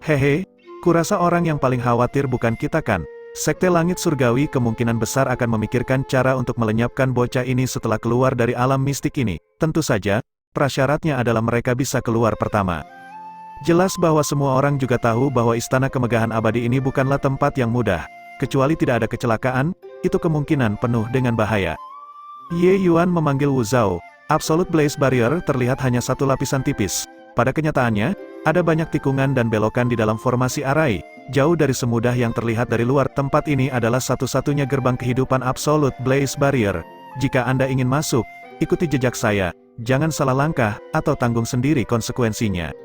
Hehe, kurasa orang yang paling khawatir bukan kita kan? Sekte langit surgawi kemungkinan besar akan memikirkan cara untuk melenyapkan bocah ini setelah keluar dari alam mistik ini. Tentu saja, prasyaratnya adalah mereka bisa keluar pertama. Jelas bahwa semua orang juga tahu bahwa istana kemegahan abadi ini bukanlah tempat yang mudah. Kecuali tidak ada kecelakaan, itu kemungkinan penuh dengan bahaya. Ye Yuan memanggil Wu Zhao. Absolute Blaze Barrier terlihat hanya satu lapisan tipis. Pada kenyataannya, ada banyak tikungan dan belokan di dalam formasi arai. Jauh dari semudah yang terlihat dari luar, tempat ini adalah satu-satunya gerbang kehidupan Absolute Blaze Barrier. Jika Anda ingin masuk, ikuti jejak saya. Jangan salah langkah, atau tanggung sendiri konsekuensinya.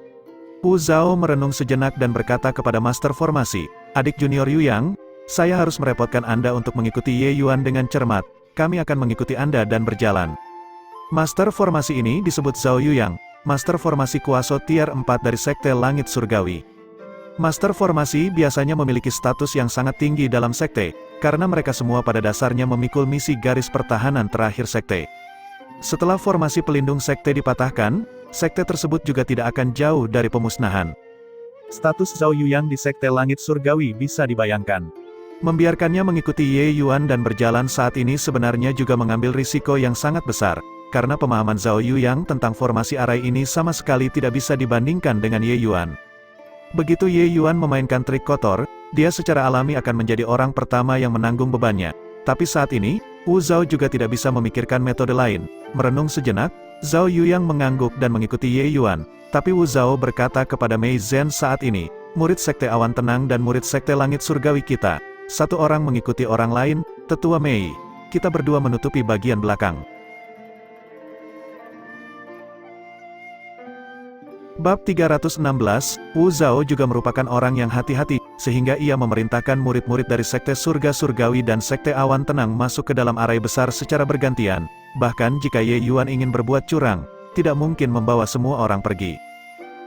Wu Zhao merenung sejenak dan berkata kepada Master Formasi, "Adik junior Yu Yang, saya harus merepotkan Anda untuk mengikuti Ye Yuan dengan cermat. Kami akan mengikuti Anda dan berjalan." Master Formasi ini disebut Zhao Yuyang, Master Formasi Kuaso tier 4 dari Sekte Langit Surgawi. Master Formasi biasanya memiliki status yang sangat tinggi dalam sekte, karena mereka semua pada dasarnya memikul misi garis pertahanan terakhir sekte. Setelah formasi pelindung sekte dipatahkan, sekte tersebut juga tidak akan jauh dari pemusnahan. Status Zhao Yuyang di Sekte Langit Surgawi bisa dibayangkan. Membiarkannya mengikuti Ye Yuan dan berjalan saat ini sebenarnya juga mengambil risiko yang sangat besar, karena pemahaman Zhao Yuyang tentang formasi arai ini sama sekali tidak bisa dibandingkan dengan Ye Yuan. Begitu Ye Yuan memainkan trik kotor, dia secara alami akan menjadi orang pertama yang menanggung bebannya. Tapi saat ini, Wu Zhao juga tidak bisa memikirkan metode lain. Merenung sejenak, Zhao Yuyang mengangguk dan mengikuti Ye Yuan. Tapi Wu Zhao berkata kepada Mei Zhen saat ini, "Murid Sekte Awan Tenang dan murid Sekte Langit Surgawi kita. Satu orang mengikuti orang lain, Tetua Mei. Kita berdua menutupi bagian belakang." Bab 316, Wu Zhao juga merupakan orang yang hati-hati, sehingga ia memerintahkan murid-murid dari Sekte Surga Surgawi dan Sekte Awan Tenang masuk ke dalam arai besar secara bergantian. Bahkan jika Ye Yuan ingin berbuat curang, tidak mungkin membawa semua orang pergi.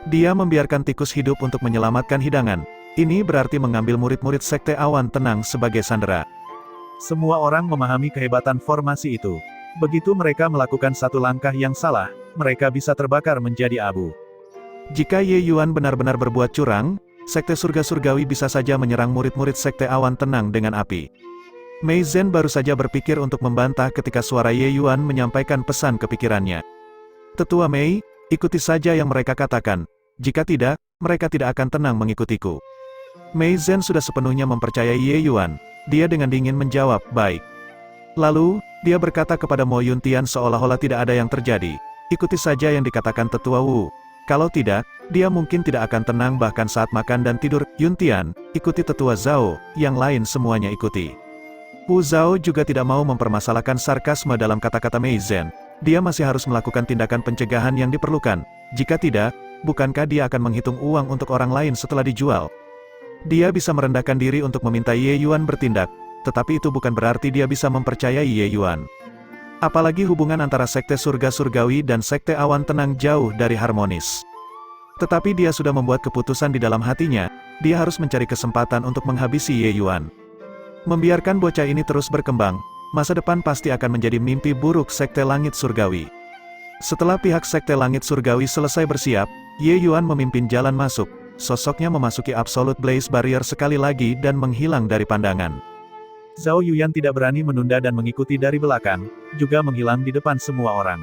Dia membiarkan tikus hidup untuk menyelamatkan hidangan. Ini berarti mengambil murid-murid Sekte Awan Tenang sebagai sandera. Semua orang memahami kehebatan formasi itu. Begitu mereka melakukan satu langkah yang salah, mereka bisa terbakar menjadi abu. Jika Ye Yuan benar-benar berbuat curang, Sekte Surga Surgawi bisa saja menyerang murid-murid Sekte Awan Tenang dengan api. Mei Zhen baru saja berpikir untuk membantah ketika suara Ye Yuan menyampaikan pesan kepikirannya. "Tetua Mei, ikuti saja yang mereka katakan. Jika tidak, mereka tidak akan tenang mengikutiku." Mei Zhen sudah sepenuhnya mempercayai Ye Yuan. Dia dengan dingin menjawab, "Baik." Lalu, dia berkata kepada Mo Yuntian seolah-olah tidak ada yang terjadi. "Ikuti saja yang dikatakan Tetua Wu. Kalau tidak, dia mungkin tidak akan tenang bahkan saat makan dan tidur." "Yuntian, ikuti Tetua Zhao, yang lain semuanya ikuti." Wu Zhao juga tidak mau mempermasalahkan sarkasme dalam kata-kata Mei Zhen. Dia masih harus melakukan tindakan pencegahan yang diperlukan. Jika tidak, bukankah dia akan menghitung uang untuk orang lain setelah dijual? Dia bisa merendahkan diri untuk meminta Ye Yuan bertindak, tetapi itu bukan berarti dia bisa mempercayai Ye Yuan. Apalagi hubungan antara Sekte Surga Surgawi dan Sekte Awan Tenang jauh dari harmonis. Tetapi dia sudah membuat keputusan di dalam hatinya, dia harus mencari kesempatan untuk menghabisi Ye Yuan. Membiarkan bocah ini terus berkembang, masa depan pasti akan menjadi mimpi buruk Sekte Langit Surgawi. Setelah pihak Sekte Langit Surgawi selesai bersiap, Ye Yuan memimpin jalan masuk. Sosoknya memasuki Absolute Blaze Barrier sekali lagi dan menghilang dari pandangan. Zhao Yuyang tidak berani menunda dan mengikuti dari belakang, juga menghilang di depan semua orang.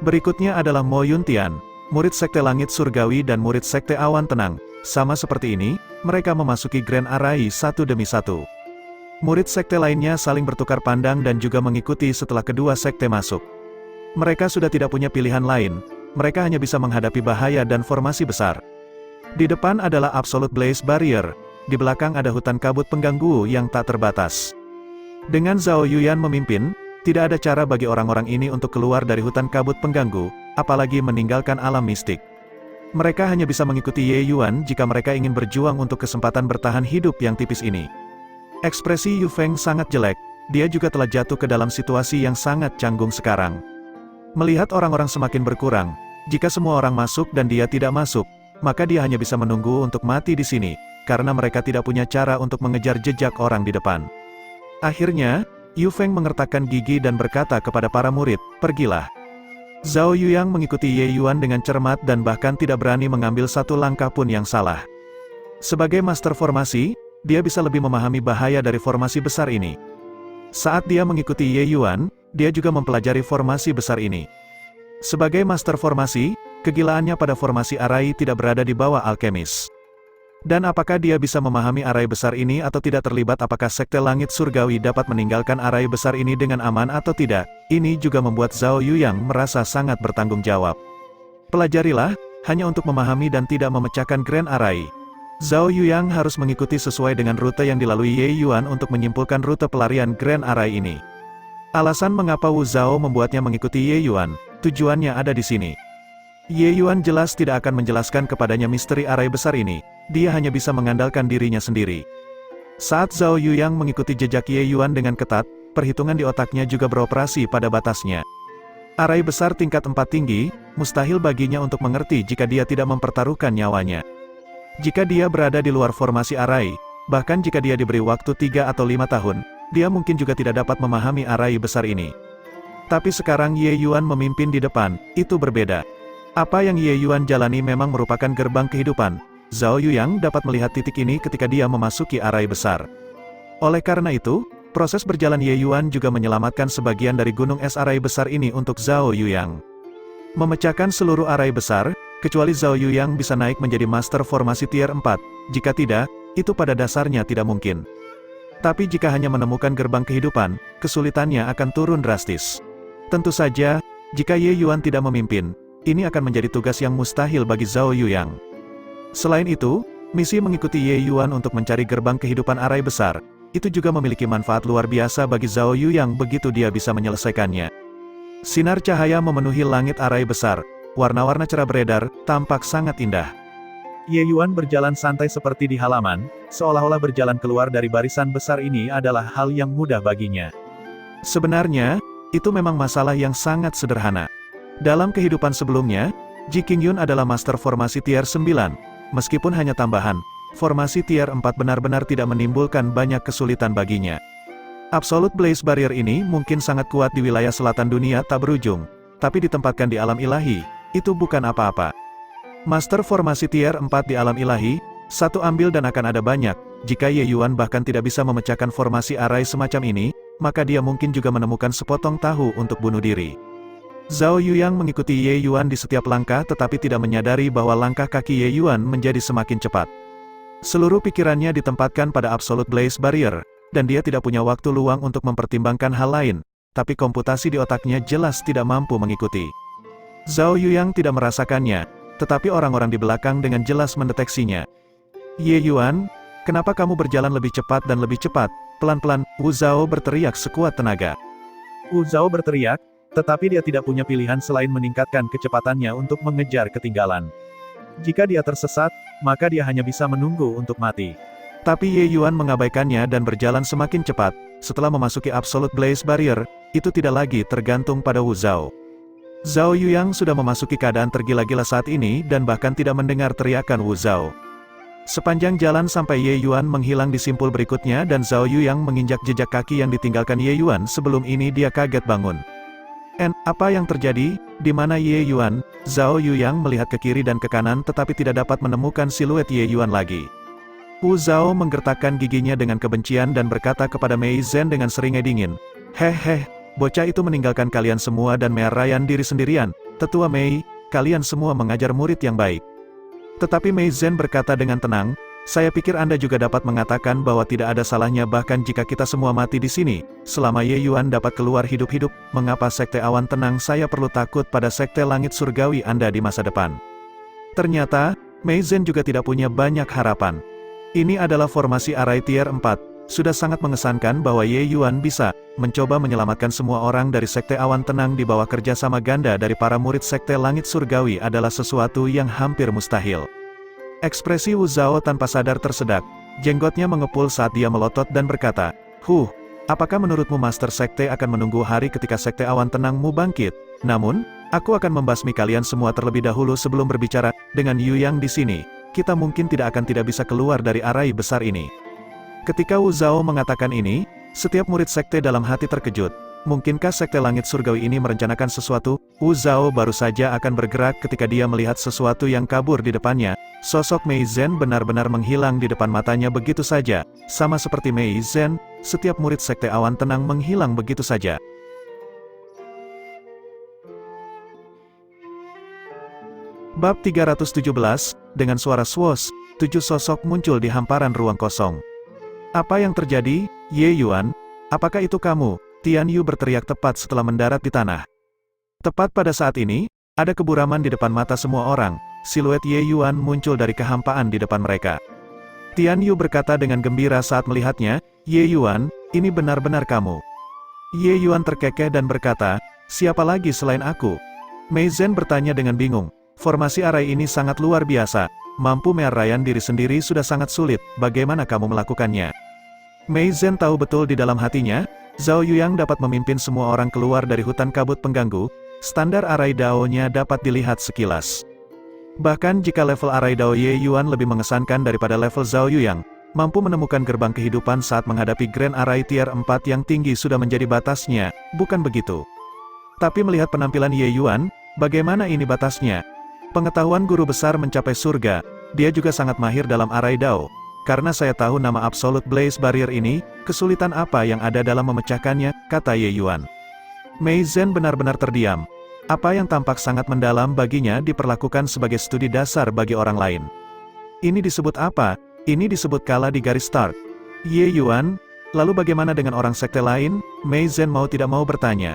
Berikutnya adalah Mo Yuntian, murid Sekte Langit Surgawi dan murid Sekte Awan Tenang. Sama seperti ini, mereka memasuki Grand Arai satu demi satu. Murid sekte lainnya saling bertukar pandang dan juga mengikuti setelah kedua sekte masuk. Mereka sudah tidak punya pilihan lain, mereka hanya bisa menghadapi bahaya dan formasi besar. Di depan adalah Absolute Blaze Barrier, di belakang ada hutan kabut pengganggu yang tak terbatas. Dengan Zhao Yuyan memimpin, tidak ada cara bagi orang-orang ini untuk keluar dari hutan kabut pengganggu, apalagi meninggalkan alam mistik. Mereka hanya bisa mengikuti Ye Yuan jika mereka ingin berjuang untuk kesempatan bertahan hidup yang tipis ini. Ekspresi Yu Feng sangat jelek, dia juga telah jatuh ke dalam situasi yang sangat canggung sekarang. Melihat orang-orang semakin berkurang, jika semua orang masuk dan dia tidak masuk, maka dia hanya bisa menunggu untuk mati di sini, karena mereka tidak punya cara untuk mengejar jejak orang di depan. Akhirnya, Yu Feng mengertakkan gigi dan berkata kepada para murid, "Pergilah." Zhao Yuyang mengikuti Ye Yuan dengan cermat dan bahkan tidak berani mengambil satu langkah pun yang salah. Sebagai master formasi, dia bisa lebih memahami bahaya dari formasi besar ini. Saat dia mengikuti Ye Yuan, dia juga mempelajari formasi besar ini. Sebagai master formasi, kegilaannya pada formasi arai tidak berada di bawah alkemis. Dan apakah dia bisa memahami arai besar ini atau tidak terlibat, apakah sekte langit surgawi dapat meninggalkan arai besar ini dengan aman atau tidak, ini juga membuat Zhao Yuyang merasa sangat bertanggung jawab. Pelajarilah, hanya untuk memahami dan tidak memecahkan Grand Arai. Zhao Yuyang harus mengikuti sesuai dengan rute yang dilalui Ye Yuan untuk menyimpulkan rute pelarian Grand Arai ini. Alasan mengapa Wu Zhao membuatnya mengikuti Ye Yuan, tujuannya ada di sini. Ye Yuan jelas tidak akan menjelaskan kepadanya misteri arai besar ini, dia hanya bisa mengandalkan dirinya sendiri. Saat Zhao Yuyang mengikuti jejak Ye Yuan dengan ketat, perhitungan di otaknya juga beroperasi pada batasnya. Arai besar tingkat 4 tinggi, mustahil baginya untuk mengerti jika dia tidak mempertaruhkan nyawanya. Jika dia berada di luar formasi arai, bahkan jika dia diberi waktu 3 atau 5 tahun, dia mungkin juga tidak dapat memahami arai besar ini. Tapi sekarang Ye Yuan memimpin di depan, itu berbeda. Apa yang Ye Yuan jalani memang merupakan gerbang kehidupan. Zhao Yuyang dapat melihat titik ini ketika dia memasuki arai besar. Oleh karena itu, proses berjalan Ye Yuan juga menyelamatkan sebagian dari gunung es arai besar ini untuk Zhao Yuyang. Memecahkan seluruh arai besar, kecuali Zhao Yuyang bisa naik menjadi master formasi tier 4, jika tidak, itu pada dasarnya tidak mungkin. Tapi jika hanya menemukan gerbang kehidupan, kesulitannya akan turun drastis. Tentu saja, jika Ye Yuan tidak memimpin, ini akan menjadi tugas yang mustahil bagi Zhao Yuyang. Selain itu, misi mengikuti Ye Yuan untuk mencari gerbang kehidupan arai besar, itu juga memiliki manfaat luar biasa bagi Zhao Yuyang begitu dia bisa menyelesaikannya. Sinar cahaya memenuhi langit arai besar, warna-warna cerah beredar, tampak sangat indah. Ye Yuan berjalan santai seperti di halaman, seolah-olah berjalan keluar dari barisan besar ini adalah hal yang mudah baginya. Sebenarnya, itu memang masalah yang sangat sederhana. Dalam kehidupan sebelumnya, Ji Qingyun adalah master formasi tier 9. Meskipun hanya tambahan, formasi tier 4 benar-benar tidak menimbulkan banyak kesulitan baginya. Absolute Blaze Barrier ini mungkin sangat kuat di wilayah selatan dunia tak berujung, tapi ditempatkan di alam ilahi, itu bukan apa-apa. Master formasi tier 4 di alam ilahi, satu ambil dan akan ada banyak. Jika Ye Yuan bahkan tidak bisa memecahkan formasi arai semacam ini, maka dia mungkin juga menemukan sepotong tahu untuk bunuh diri. Zhao Yuyang mengikuti Ye Yuan di setiap langkah tetapi tidak menyadari bahwa langkah kaki Ye Yuan menjadi semakin cepat. Seluruh pikirannya ditempatkan pada Absolute Blaze Barrier, dan dia tidak punya waktu luang untuk mempertimbangkan hal lain, tapi komputasi di otaknya jelas tidak mampu mengikuti. Zhao Yuyang tidak merasakannya, tetapi orang-orang di belakang dengan jelas mendeteksinya. Ye Yuan, kenapa kamu berjalan lebih cepat dan lebih cepat? Pelan-pelan, Wu Zhao berteriak sekuat tenaga. Wu Zhao berteriak, tetapi dia tidak punya pilihan selain meningkatkan kecepatannya untuk mengejar ketinggalan. Jika dia tersesat, maka dia hanya bisa menunggu untuk mati. Tapi Ye Yuan mengabaikannya dan berjalan semakin cepat. Setelah memasuki Absolute Blaze Barrier, itu tidak lagi tergantung pada Wu Zhao. Zhao Yuyang sudah memasuki keadaan tergila-gila saat ini dan bahkan tidak mendengar teriakan Wu Zhao. Sepanjang jalan sampai Ye Yuan menghilang di simpul berikutnya dan Zhao Yuyang menginjak jejak kaki yang ditinggalkan Ye Yuan sebelum ini dia kaget bangun. Apa yang terjadi? Di mana Ye Yuan? Zhao Yuyang melihat ke kiri dan ke kanan tetapi tidak dapat menemukan siluet Ye Yuan lagi. Wu Zhao menggertakkan giginya dengan kebencian dan berkata kepada Mei Zhen dengan seringai dingin. Hehe, bocah itu meninggalkan kalian semua dan menyerahkan diri sendirian. Tetua Mei, kalian semua mengajar murid yang baik. Tetapi Mei Zhen berkata dengan tenang, Saya pikir Anda juga dapat mengatakan bahwa tidak ada salahnya bahkan jika kita semua mati di sini, selama Ye Yuan dapat keluar hidup-hidup. Mengapa Sekte Awan Tenang saya perlu takut pada Sekte Langit Surgawi Anda di masa depan? Ternyata, Mei Zhen juga tidak punya banyak harapan. Ini adalah formasi Arai Tier 4, sudah sangat mengesankan bahwa Ye Yuan bisa mencoba menyelamatkan semua orang dari Sekte Awan Tenang di bawah kerjasama ganda dari para murid Sekte Langit Surgawi adalah sesuatu yang hampir mustahil. Ekspresi Wu Zhao tanpa sadar tersedak, jenggotnya mengepul saat dia melotot dan berkata, apakah menurutmu Master Sekte akan menunggu hari ketika Sekte Awan Tenangmu bangkit? Namun, aku akan membasmi kalian semua terlebih dahulu sebelum berbicara dengan Yu Yang di sini. Kita mungkin tidak bisa keluar dari arai besar ini. Ketika Wu Zhao mengatakan ini, setiap murid Sekte dalam hati terkejut. Mungkinkah Sekte Langit Surgawi ini merencanakan sesuatu? Wu Zhao baru saja akan bergerak ketika dia melihat sesuatu yang kabur di depannya. Sosok Mei Zhen benar-benar menghilang di depan matanya begitu saja. Sama seperti Mei Zhen, setiap murid Sekte Awan Tenang menghilang begitu saja. Bab 317, dengan suara swoosh, 7 sosok muncul di hamparan ruang kosong. Apa yang terjadi, Ye Yuan? Apakah itu kamu? Tian Yu berteriak tepat setelah mendarat di tanah. Tepat pada saat ini, ada keburaman di depan mata semua orang. Siluet Ye Yuan muncul dari kehampaan di depan mereka. Tian Yu berkata dengan gembira saat melihatnya, Ye Yuan, ini benar-benar kamu. Ye Yuan terkekeh dan berkata, siapa lagi selain aku? Mei Zhen bertanya dengan bingung. Formasi arai ini sangat luar biasa. Mampu merayan diri sendiri sudah sangat sulit, bagaimana kamu melakukannya? Mei Zhen tahu betul di dalam hatinya, Zhao Yuyang dapat memimpin semua orang keluar dari hutan kabut pengganggu. Standar arai Dao-nya dapat dilihat sekilas. Bahkan jika level arai Dao Ye Yuan lebih mengesankan daripada level Zhao Yuyang, mampu menemukan gerbang kehidupan saat menghadapi Grand Arai Tier 4 yang tinggi sudah menjadi batasnya, bukan begitu? Tapi melihat penampilan Ye Yuan, bagaimana ini batasnya? Pengetahuan guru besar mencapai surga, dia juga sangat mahir dalam arai Dao. Karena saya tahu nama Absolute Blaze Barrier ini, kesulitan apa yang ada dalam memecahkannya, kata Ye Yuan. Mei Zhen benar-benar terdiam. Apa yang tampak sangat mendalam baginya diperlakukan sebagai studi dasar bagi orang lain. Ini disebut apa? Ini disebut kalah di garis start. Ye Yuan, lalu bagaimana dengan orang sekte lain? Mei Zhen mau tidak mau bertanya.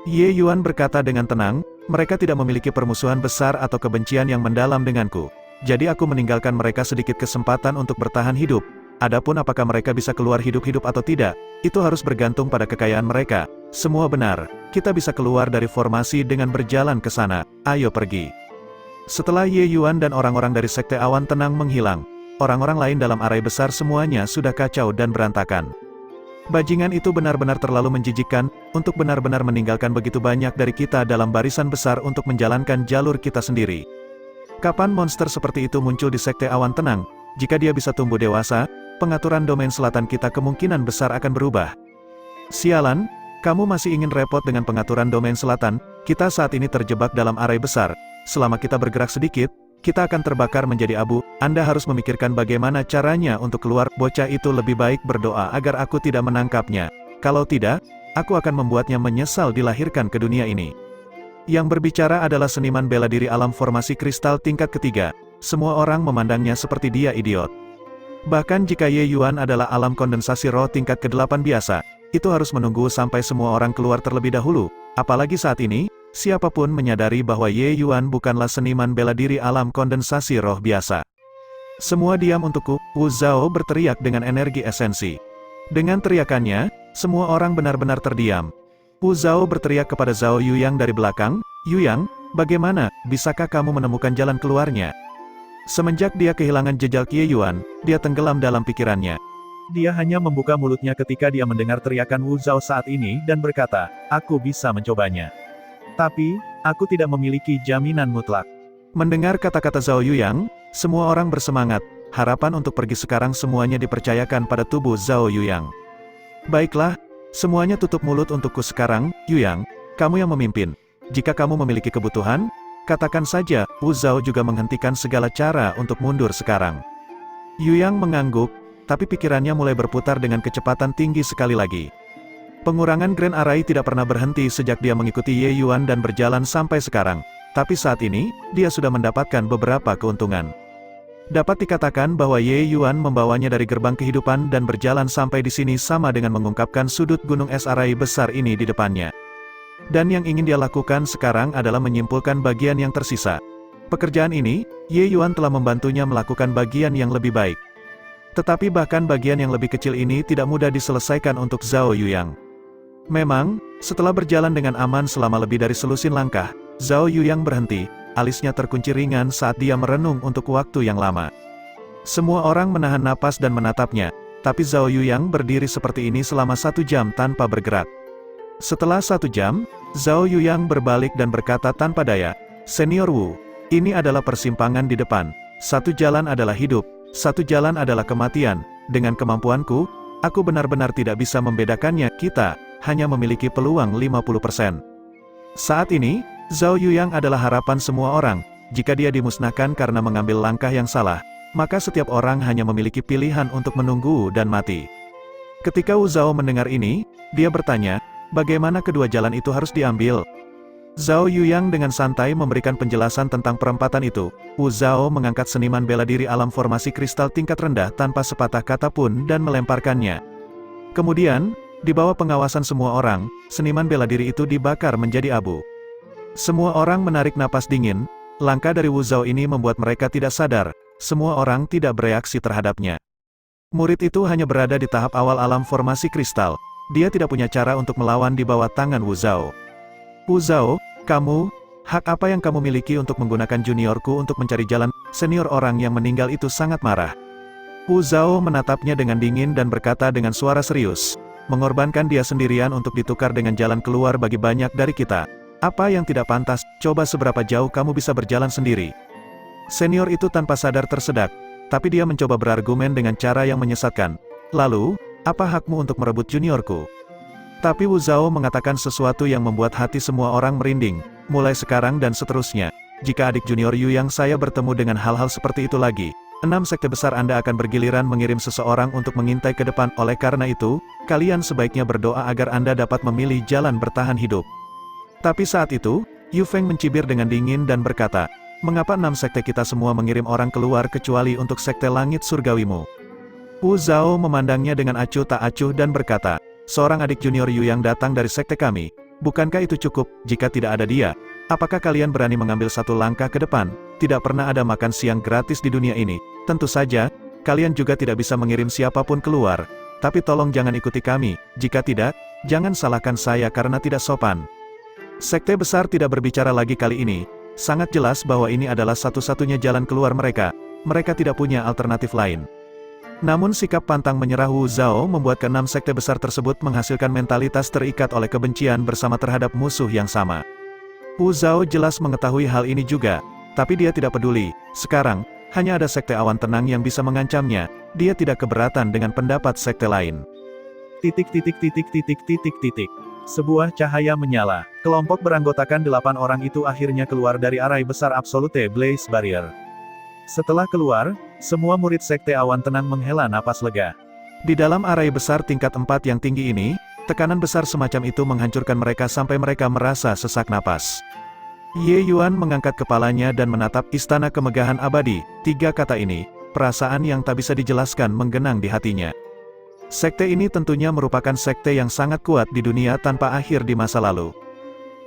Ye Yuan berkata dengan tenang, mereka tidak memiliki permusuhan besar atau kebencian yang mendalam denganku. Jadi aku meninggalkan mereka sedikit kesempatan untuk bertahan hidup. Adapun apakah mereka bisa keluar hidup-hidup atau tidak, itu harus bergantung pada kekayaan mereka. Semua benar, kita bisa keluar dari formasi dengan berjalan ke sana, ayo pergi. Setelah Ye Yuan dan orang-orang dari Sekte Awan Tenang menghilang, orang-orang lain dalam arai besar semuanya sudah kacau dan berantakan. Bajingan itu benar-benar terlalu menjijikkan, untuk benar-benar meninggalkan begitu banyak dari kita dalam barisan besar untuk menjalankan jalur kita sendiri. Kapan monster seperti itu muncul di Sekte Awan Tenang? Jika dia bisa tumbuh dewasa, pengaturan domain selatan kita kemungkinan besar akan berubah. Sialan, kamu masih ingin repot dengan pengaturan domain selatan? Kita saat ini terjebak dalam arai besar. Selama kita bergerak sedikit, kita akan terbakar menjadi abu. Anda harus memikirkan bagaimana caranya untuk keluar. Bocah itu lebih baik berdoa agar aku tidak menangkapnya. Kalau tidak, aku akan membuatnya menyesal dilahirkan ke dunia ini. Yang berbicara adalah seniman bela diri alam formasi kristal tingkat ketiga. Semua orang memandangnya seperti dia idiot. Bahkan jika Ye Yuan adalah alam kondensasi roh tingkat ke-8 biasa, itu harus menunggu sampai semua orang keluar terlebih dahulu. Apalagi saat ini, siapapun menyadari bahwa Ye Yuan bukanlah seniman bela diri alam kondensasi roh biasa. Semua diam untukku, Wu Zhao berteriak dengan energi esensi. Dengan teriakannya, semua orang benar-benar terdiam. Wu Zhao berteriak kepada Zhao Yuyang dari belakang, Yuyang, bagaimana, bisakah kamu menemukan jalan keluarnya? Semenjak dia kehilangan jejak Ye Yuan, dia tenggelam dalam pikirannya. Dia hanya membuka mulutnya ketika dia mendengar teriakan Wu Zhao saat ini dan berkata, aku bisa mencobanya. Tapi, aku tidak memiliki jaminan mutlak. Mendengar kata-kata Zhao Yuyang, semua orang bersemangat, harapan untuk pergi sekarang semuanya dipercayakan pada tubuh Zhao Yuyang. Baiklah, semuanya tutup mulut untukku sekarang, Yuyang, kamu yang memimpin. Jika kamu memiliki kebutuhan, katakan saja. Wu Zhao juga menghentikan segala cara untuk mundur sekarang. Yuyang mengangguk, tapi pikirannya mulai berputar dengan kecepatan tinggi sekali lagi. Pengurangan Grand Arai tidak pernah berhenti sejak dia mengikuti Ye Yuan dan berjalan sampai sekarang. Tapi saat ini, dia sudah mendapatkan beberapa keuntungan. Dapat dikatakan bahwa Ye Yuan membawanya dari gerbang kehidupan dan berjalan sampai di sini sama dengan mengungkapkan sudut gunung es arai besar ini di depannya. Dan yang ingin dia lakukan sekarang adalah menyimpulkan bagian yang tersisa. Pekerjaan ini, Ye Yuan telah membantunya melakukan bagian yang lebih baik. Tetapi bahkan bagian yang lebih kecil ini tidak mudah diselesaikan untuk Zhao Yuyang. Memang, setelah berjalan dengan aman selama lebih dari selusin langkah, Zhao Yuyang berhenti. Alisnya terkunci ringan saat dia merenung untuk waktu yang lama. Semua orang menahan napas dan menatapnya, tapi Zhao Yuyang berdiri seperti ini selama 1 jam tanpa bergerak. Setelah 1 jam, Zhao Yuyang berbalik dan berkata tanpa daya, "Senior Wu, ini adalah persimpangan di depan. 1 jalan adalah hidup, 1 jalan adalah kematian. Dengan kemampuanku, aku benar-benar tidak bisa membedakannya. Kita hanya memiliki peluang 50%. Saat ini, Zhao Yuyang adalah harapan semua orang. Jika dia dimusnahkan karena mengambil langkah yang salah, maka setiap orang hanya memiliki pilihan untuk menunggu dan mati." Ketika Wu Zhao mendengar ini, dia bertanya, bagaimana kedua jalan itu harus diambil? Zhao Yuyang dengan santai memberikan penjelasan tentang perempatan itu. Wu Zhao mengangkat seniman bela diri alam formasi kristal tingkat rendah tanpa sepatah kata pun dan melemparkannya. Kemudian, di bawah pengawasan semua orang, seniman bela diri itu dibakar menjadi abu. Semua orang menarik napas dingin. Langkah dari Wu Zhao ini membuat mereka tidak sadar. Semua orang tidak bereaksi terhadapnya. Murid itu hanya berada di tahap awal alam formasi kristal. Dia tidak punya cara untuk melawan di bawah tangan Wu Zhao. "Wu Zhao, kamu, hak apa yang kamu miliki untuk menggunakan juniorku untuk mencari jalan?" Senior orang yang meninggal itu sangat marah. Wu Zhao menatapnya dengan dingin dan berkata dengan suara serius, "Mengorbankan dia sendirian untuk ditukar dengan jalan keluar bagi banyak dari kita. Apa yang tidak pantas? Coba seberapa jauh kamu bisa berjalan sendiri?" Senior itu tanpa sadar tersedak, tapi dia mencoba berargumen dengan cara yang menyesatkan. "Lalu, apa hakmu untuk merebut juniorku?" Tapi Wu Zhao mengatakan sesuatu yang membuat hati semua orang merinding. "Mulai sekarang dan seterusnya, jika adik junior Yuyang saya bertemu dengan hal-hal seperti itu lagi, 6 sekte besar Anda akan bergiliran mengirim seseorang untuk mengintai ke depan. Oleh karena itu, kalian sebaiknya berdoa agar Anda dapat memilih jalan bertahan hidup." Tapi saat itu, Yu Feng mencibir dengan dingin dan berkata, "Mengapa 6 sekte kita semua mengirim orang keluar kecuali untuk sekte langit surgawimu?" Wu Zhao memandangnya dengan acuh tak acuh dan berkata, "Seorang adik junior Yuyang datang dari sekte kami. Bukankah itu cukup? Jika tidak ada dia, apakah kalian berani mengambil 1 langkah ke depan? Tidak pernah ada makan siang gratis di dunia ini. Tentu saja, kalian juga tidak bisa mengirim siapapun keluar. Tapi tolong jangan ikuti kami. Jika tidak, jangan salahkan saya karena tidak sopan." Sekte besar tidak berbicara lagi kali ini. Sangat jelas bahwa ini adalah satu-satunya jalan keluar mereka. Mereka tidak punya alternatif lain. Namun sikap pantang menyerah Wu Zhao membuat ke-6 sekte besar tersebut menghasilkan mentalitas terikat oleh kebencian bersama terhadap musuh yang sama. Wu Zhao jelas mengetahui hal ini juga, tapi dia tidak peduli. Sekarang, hanya ada sekte awan tenang yang bisa mengancamnya. Dia tidak keberatan dengan pendapat sekte lain. Sebuah cahaya menyala. Kelompok beranggotakan 8 orang itu akhirnya keluar dari arai besar Absolute Blaze Barrier. Setelah keluar, semua murid sekte awan tenang menghela napas lega. Di dalam arai besar tingkat 4 yang tinggi ini, tekanan besar semacam itu menghancurkan mereka sampai mereka merasa sesak napas. Ye Yuan mengangkat kepalanya dan menatap istana kemegahan abadi. 3 kata ini, perasaan yang tak bisa dijelaskan menggenang di hatinya. Sekte ini tentunya merupakan sekte yang sangat kuat di dunia tanpa akhir di masa lalu.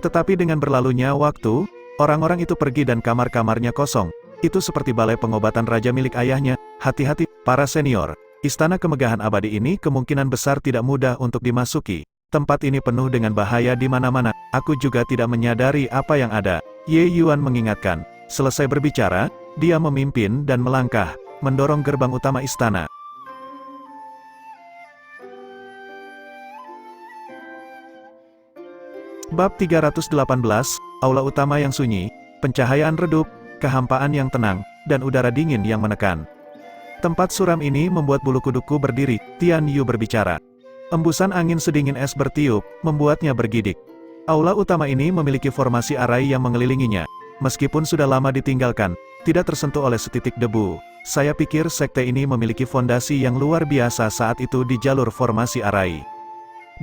Tetapi dengan berlalunya waktu, orang-orang itu pergi dan kamar-kamarnya kosong. Itu seperti balai pengobatan raja milik ayahnya. Hati-hati, para senior. Istana kemegahan abadi ini kemungkinan besar tidak mudah untuk dimasuki. Tempat ini penuh dengan bahaya di mana-mana. Aku juga tidak menyadari apa yang ada. Ye Yuan mengingatkan. Selesai berbicara, dia memimpin dan melangkah, mendorong gerbang utama istana. Bab 318, Aula Utama yang sunyi, pencahayaan redup, kehampaan yang tenang, dan udara dingin yang menekan. Tempat suram ini membuat bulu kuduku berdiri. Tian Yu berbicara. Embusan angin sedingin es bertiup, membuatnya bergidik. Aula utama ini memiliki formasi arai yang mengelilinginya. Meskipun sudah lama ditinggalkan, tidak tersentuh oleh setitik debu. Saya pikir sekte ini memiliki fondasi yang luar biasa saat itu di jalur formasi arai.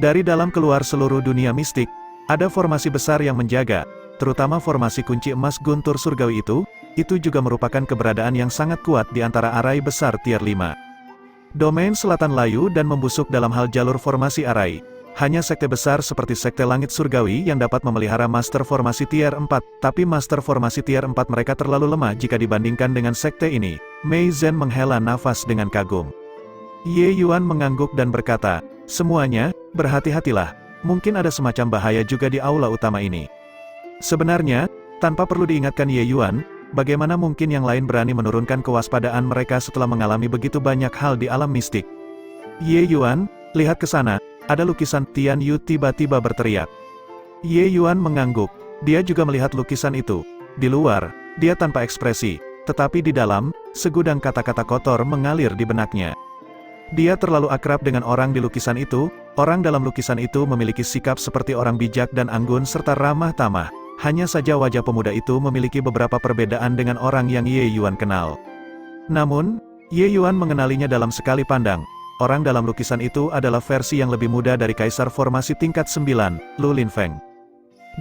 Dari dalam keluar seluruh dunia mistik, ada formasi besar yang menjaga, terutama formasi kunci emas guntur surgawi itu itu juga merupakan keberadaan yang sangat kuat di antara arai besar tier 5. Domain Selatan layu dan membusuk dalam hal jalur formasi arai. Hanya sekte besar seperti Sekte Langit Surgawi yang dapat memelihara Master Formasi Tier 4, tapi Master Formasi Tier 4 mereka terlalu lemah jika dibandingkan dengan sekte ini. Mei Zhen menghela nafas dengan kagum. Ye Yuan mengangguk dan berkata, "Semuanya, berhati-hatilah. Mungkin ada semacam bahaya juga di aula utama ini." Sebenarnya, tanpa perlu diingatkan Ye Yuan, bagaimana mungkin yang lain berani menurunkan kewaspadaan mereka setelah mengalami begitu banyak hal di alam mistik? Ye Yuan, lihat ke sana. Ada lukisan. Tian Yu tiba-tiba berteriak. Ye Yuan mengangguk. Dia juga melihat lukisan itu. Di luar, dia tanpa ekspresi, tetapi di dalam, segudang kata-kata kotor mengalir di benaknya. Dia terlalu akrab dengan orang di lukisan itu. Orang dalam lukisan itu memiliki sikap seperti orang bijak dan anggun serta ramah tamah. Hanya saja wajah pemuda itu memiliki beberapa perbedaan dengan orang yang Ye Yuan kenal. Namun, Ye Yuan mengenalinya dalam sekali pandang. Orang dalam lukisan itu adalah versi yang lebih muda dari Kaisar Formasi tingkat 9, Lu Linfeng.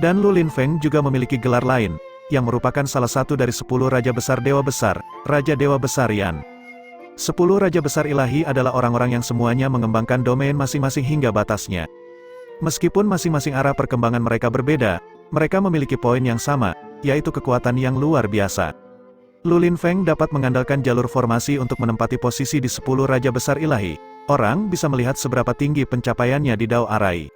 Dan Lu Linfeng juga memiliki gelar lain, yang merupakan salah satu dari 10 Raja Besar Dewa Besar, Raja Dewa Besar Yan. 10 Raja Besar Ilahi adalah orang-orang yang semuanya mengembangkan domain masing-masing hingga batasnya. Meskipun masing-masing arah perkembangan mereka berbeda, mereka memiliki poin yang sama, yaitu kekuatan yang luar biasa. Lu Linfeng dapat mengandalkan jalur formasi untuk menempati posisi di 10 Raja Besar Ilahi. Orang bisa melihat seberapa tinggi pencapaiannya di Dao Arai.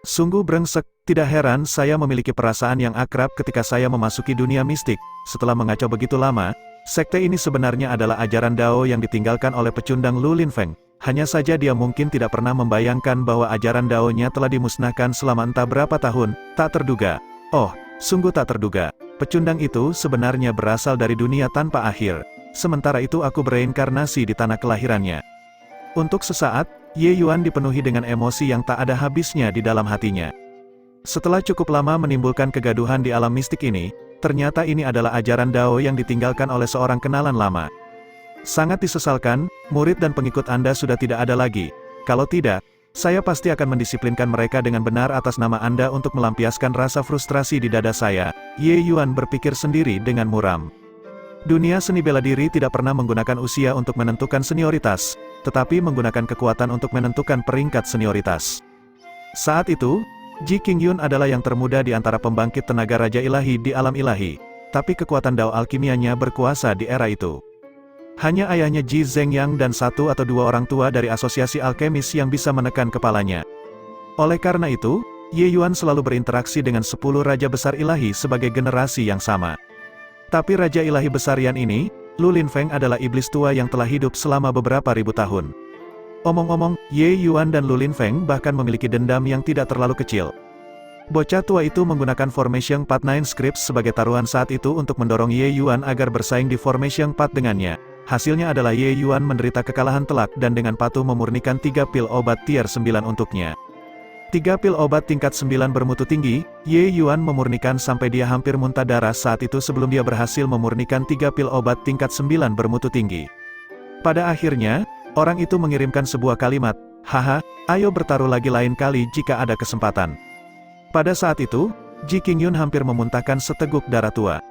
Sungguh brengsek, tidak heran saya memiliki perasaan yang akrab ketika saya memasuki dunia mistik. Setelah mengacau begitu lama, sekte ini sebenarnya adalah ajaran Dao yang ditinggalkan oleh pecundang Lu Linfeng. Hanya saja dia mungkin tidak pernah membayangkan bahwa ajaran Dao-nya telah dimusnahkan selama entah berapa tahun. Tak terduga. Oh, sungguh tak terduga. Pecundang itu sebenarnya berasal dari dunia tanpa akhir. Sementara itu aku bereinkarnasi di tanah kelahirannya. Untuk sesaat, Ye Yuan dipenuhi dengan emosi yang tak ada habisnya di dalam hatinya. Setelah cukup lama menimbulkan kegaduhan di alam mistik ini, ternyata ini adalah ajaran Dao yang ditinggalkan oleh seorang kenalan lama. Sangat disesalkan, murid dan pengikut Anda sudah tidak ada lagi. Kalau tidak, saya pasti akan mendisiplinkan mereka dengan benar atas nama Anda untuk melampiaskan rasa frustrasi di dada saya. Ye Yuan berpikir sendiri dengan muram. Dunia seni bela diri tidak pernah menggunakan usia untuk menentukan senioritas, tetapi menggunakan kekuatan untuk menentukan peringkat senioritas. Saat itu, Ji Qingyun adalah yang termuda di antara pembangkit tenaga Raja Ilahi di alam ilahi, tapi kekuatan Dao alkimianya berkuasa di era itu. Hanya ayahnya Ji Zhengyang dan 1 atau 2 orang tua dari asosiasi alkemis yang bisa menekan kepalanya. Oleh karena itu, Ye Yuan selalu berinteraksi dengan 10 Raja Besar Ilahi sebagai generasi yang sama. Tapi Raja Ilahi Besar Yan ini, Lu Linfeng adalah iblis tua yang telah hidup selama beberapa ribu tahun. Omong-omong, Ye Yuan dan Lu Linfeng bahkan memiliki dendam yang tidak terlalu kecil. Bocah tua itu menggunakan Formation 49 Scripts sebagai taruhan saat itu untuk mendorong Ye Yuan agar bersaing di Formation 4 dengannya. Hasilnya adalah Ye Yuan menderita kekalahan telak dan dengan patuh memurnikan 3 pil obat tier 9 untuknya. 3 pil obat tingkat 9 bermutu tinggi, Ye Yuan memurnikan sampai dia hampir muntah darah saat itu sebelum dia berhasil memurnikan 3 pil obat tingkat 9 bermutu tinggi. Pada akhirnya, orang itu mengirimkan sebuah kalimat, "Haha, ayo bertaruh lagi lain kali jika ada kesempatan." Pada saat itu, Ji Qingyun hampir memuntahkan seteguk darah tua.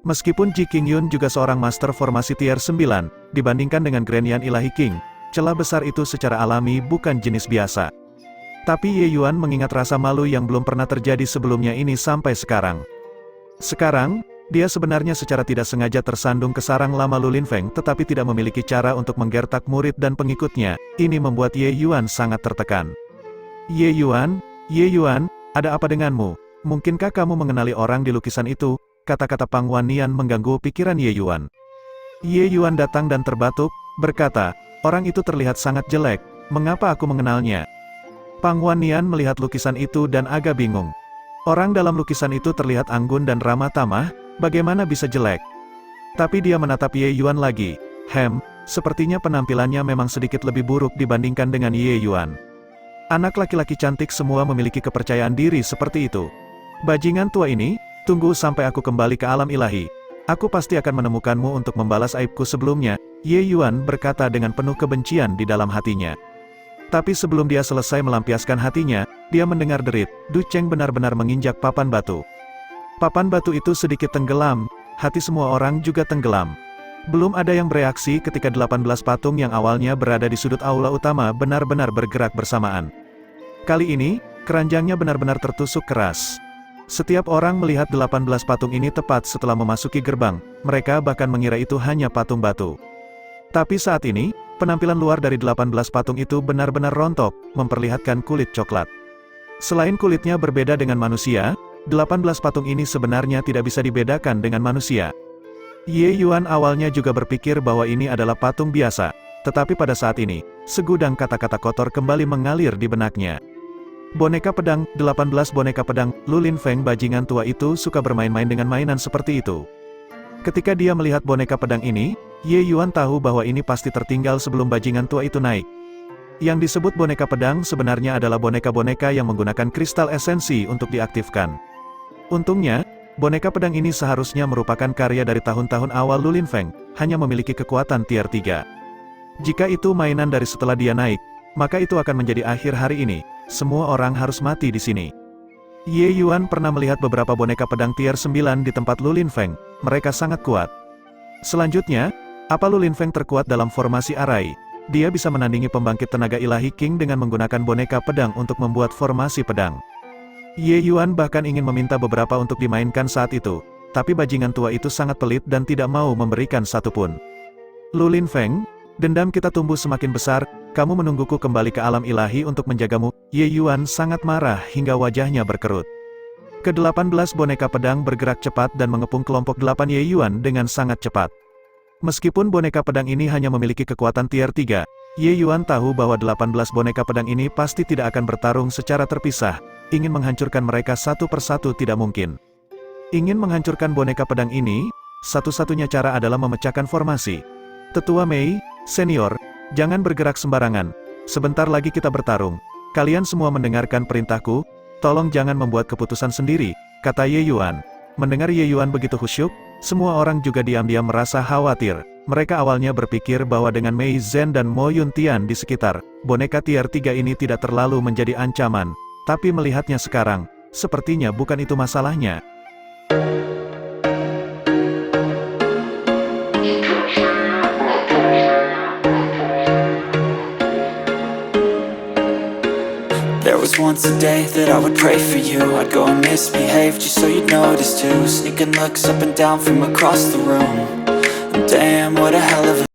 Meskipun Ji Qingyun juga seorang master formasi tier 9, dibandingkan dengan Grand Yan Ilahi King, celah besar itu secara alami bukan jenis biasa. Tapi Ye Yuan mengingat rasa malu yang belum pernah terjadi sebelumnya ini sampai sekarang. Sekarang, dia sebenarnya secara tidak sengaja tersandung ke sarang lama Lu Linfeng tetapi tidak memiliki cara untuk menggertak murid dan pengikutnya. Ini membuat Ye Yuan sangat tertekan. Ye Yuan, ada apa denganmu? Mungkinkah kamu mengenali orang di lukisan itu? Kata-kata Pang Wannian mengganggu pikiran Ye Yuan. Ye Yuan datang dan terbatuk, berkata, orang itu terlihat sangat jelek, mengapa aku mengenalnya? Pang Wannian melihat lukisan itu dan agak bingung. Orang dalam lukisan itu terlihat anggun dan ramah tamah, bagaimana bisa jelek? Tapi dia menatap Ye Yuan lagi. Sepertinya penampilannya memang sedikit lebih buruk dibandingkan dengan Ye Yuan. Anak laki-laki cantik semua memiliki kepercayaan diri seperti itu. Bajingan tua ini, tunggu sampai aku kembali ke alam ilahi. Aku pasti akan menemukanmu untuk membalas aibku sebelumnya, Ye Yuan berkata dengan penuh kebencian di dalam hatinya. Tapi sebelum dia selesai melampiaskan hatinya, dia mendengar derit, Du Cheng benar-benar menginjak papan batu. Papan batu itu sedikit tenggelam, hati semua orang juga tenggelam. Belum ada yang bereaksi ketika 18 patung yang awalnya berada di sudut aula utama benar-benar bergerak bersamaan. Kali ini, keranjangnya benar-benar tertusuk keras. Setiap orang melihat 18 patung ini tepat setelah memasuki gerbang, mereka bahkan mengira itu hanya patung batu. Tapi saat ini, penampilan luar dari 18 patung itu benar-benar rontok, memperlihatkan kulit coklat. Selain kulitnya berbeda dengan manusia, 18 patung ini sebenarnya tidak bisa dibedakan dengan manusia. Ye Yuan awalnya juga berpikir bahwa ini adalah patung biasa, tetapi pada saat ini, segudang kata-kata kotor kembali mengalir di benaknya. Boneka pedang, 18 boneka pedang, Lu Linfeng bajingan tua itu suka bermain-main dengan mainan seperti itu. Ketika dia melihat boneka pedang ini, Ye Yuan tahu bahwa ini pasti tertinggal sebelum bajingan tua itu naik. Yang disebut boneka pedang sebenarnya adalah boneka-boneka yang menggunakan kristal esensi untuk diaktifkan. Untungnya, boneka pedang ini seharusnya merupakan karya dari tahun-tahun awal Lu Linfeng, hanya memiliki kekuatan tier 3. Jika itu mainan dari setelah dia naik, maka itu akan menjadi akhir hari ini. Semua orang harus mati di sini. Ye Yuan pernah melihat beberapa boneka pedang tier 9 di tempat Lu Linfeng, mereka sangat kuat. Selanjutnya, apa Lu Linfeng terkuat dalam formasi arai? Dia bisa menandingi pembangkit tenaga ilahi King dengan menggunakan boneka pedang untuk membuat formasi pedang. Ye Yuan bahkan ingin meminta beberapa untuk dimainkan saat itu, tapi bajingan tua itu sangat pelit dan tidak mau memberikan satupun. Lu Linfeng, dendam kita tumbuh semakin besar, kamu menungguku kembali ke alam ilahi untuk menjagamu. Ye Yuan sangat marah hingga wajahnya berkerut. Ke-18 boneka pedang bergerak cepat dan mengepung kelompok 8 Ye Yuan dengan sangat cepat. Meskipun boneka pedang ini hanya memiliki kekuatan tier 3, Ye Yuan tahu bahwa 18 boneka pedang ini pasti tidak akan bertarung secara terpisah, ingin menghancurkan mereka satu persatu tidak mungkin. Ingin menghancurkan boneka pedang ini, satu-satunya cara adalah memecahkan formasi. Tetua Mei, senior, jangan bergerak sembarangan, sebentar lagi kita bertarung. Kalian semua mendengarkan perintahku, tolong jangan membuat keputusan sendiri, kata Ye Yuan. Mendengar Ye Yuan begitu khusyuk, semua orang juga diam-diam merasa khawatir. Mereka awalnya berpikir bahwa dengan Mei Zhen dan Mo Yuntian di sekitar, boneka tier 3 ini tidak terlalu menjadi ancaman. Tapi melihatnya sekarang, sepertinya bukan itu masalahnya. There was once a day that I would pray for you. I'd go and misbehave just so you'd notice too. Sneaking looks up and down from across the room. And damn, what a hell of a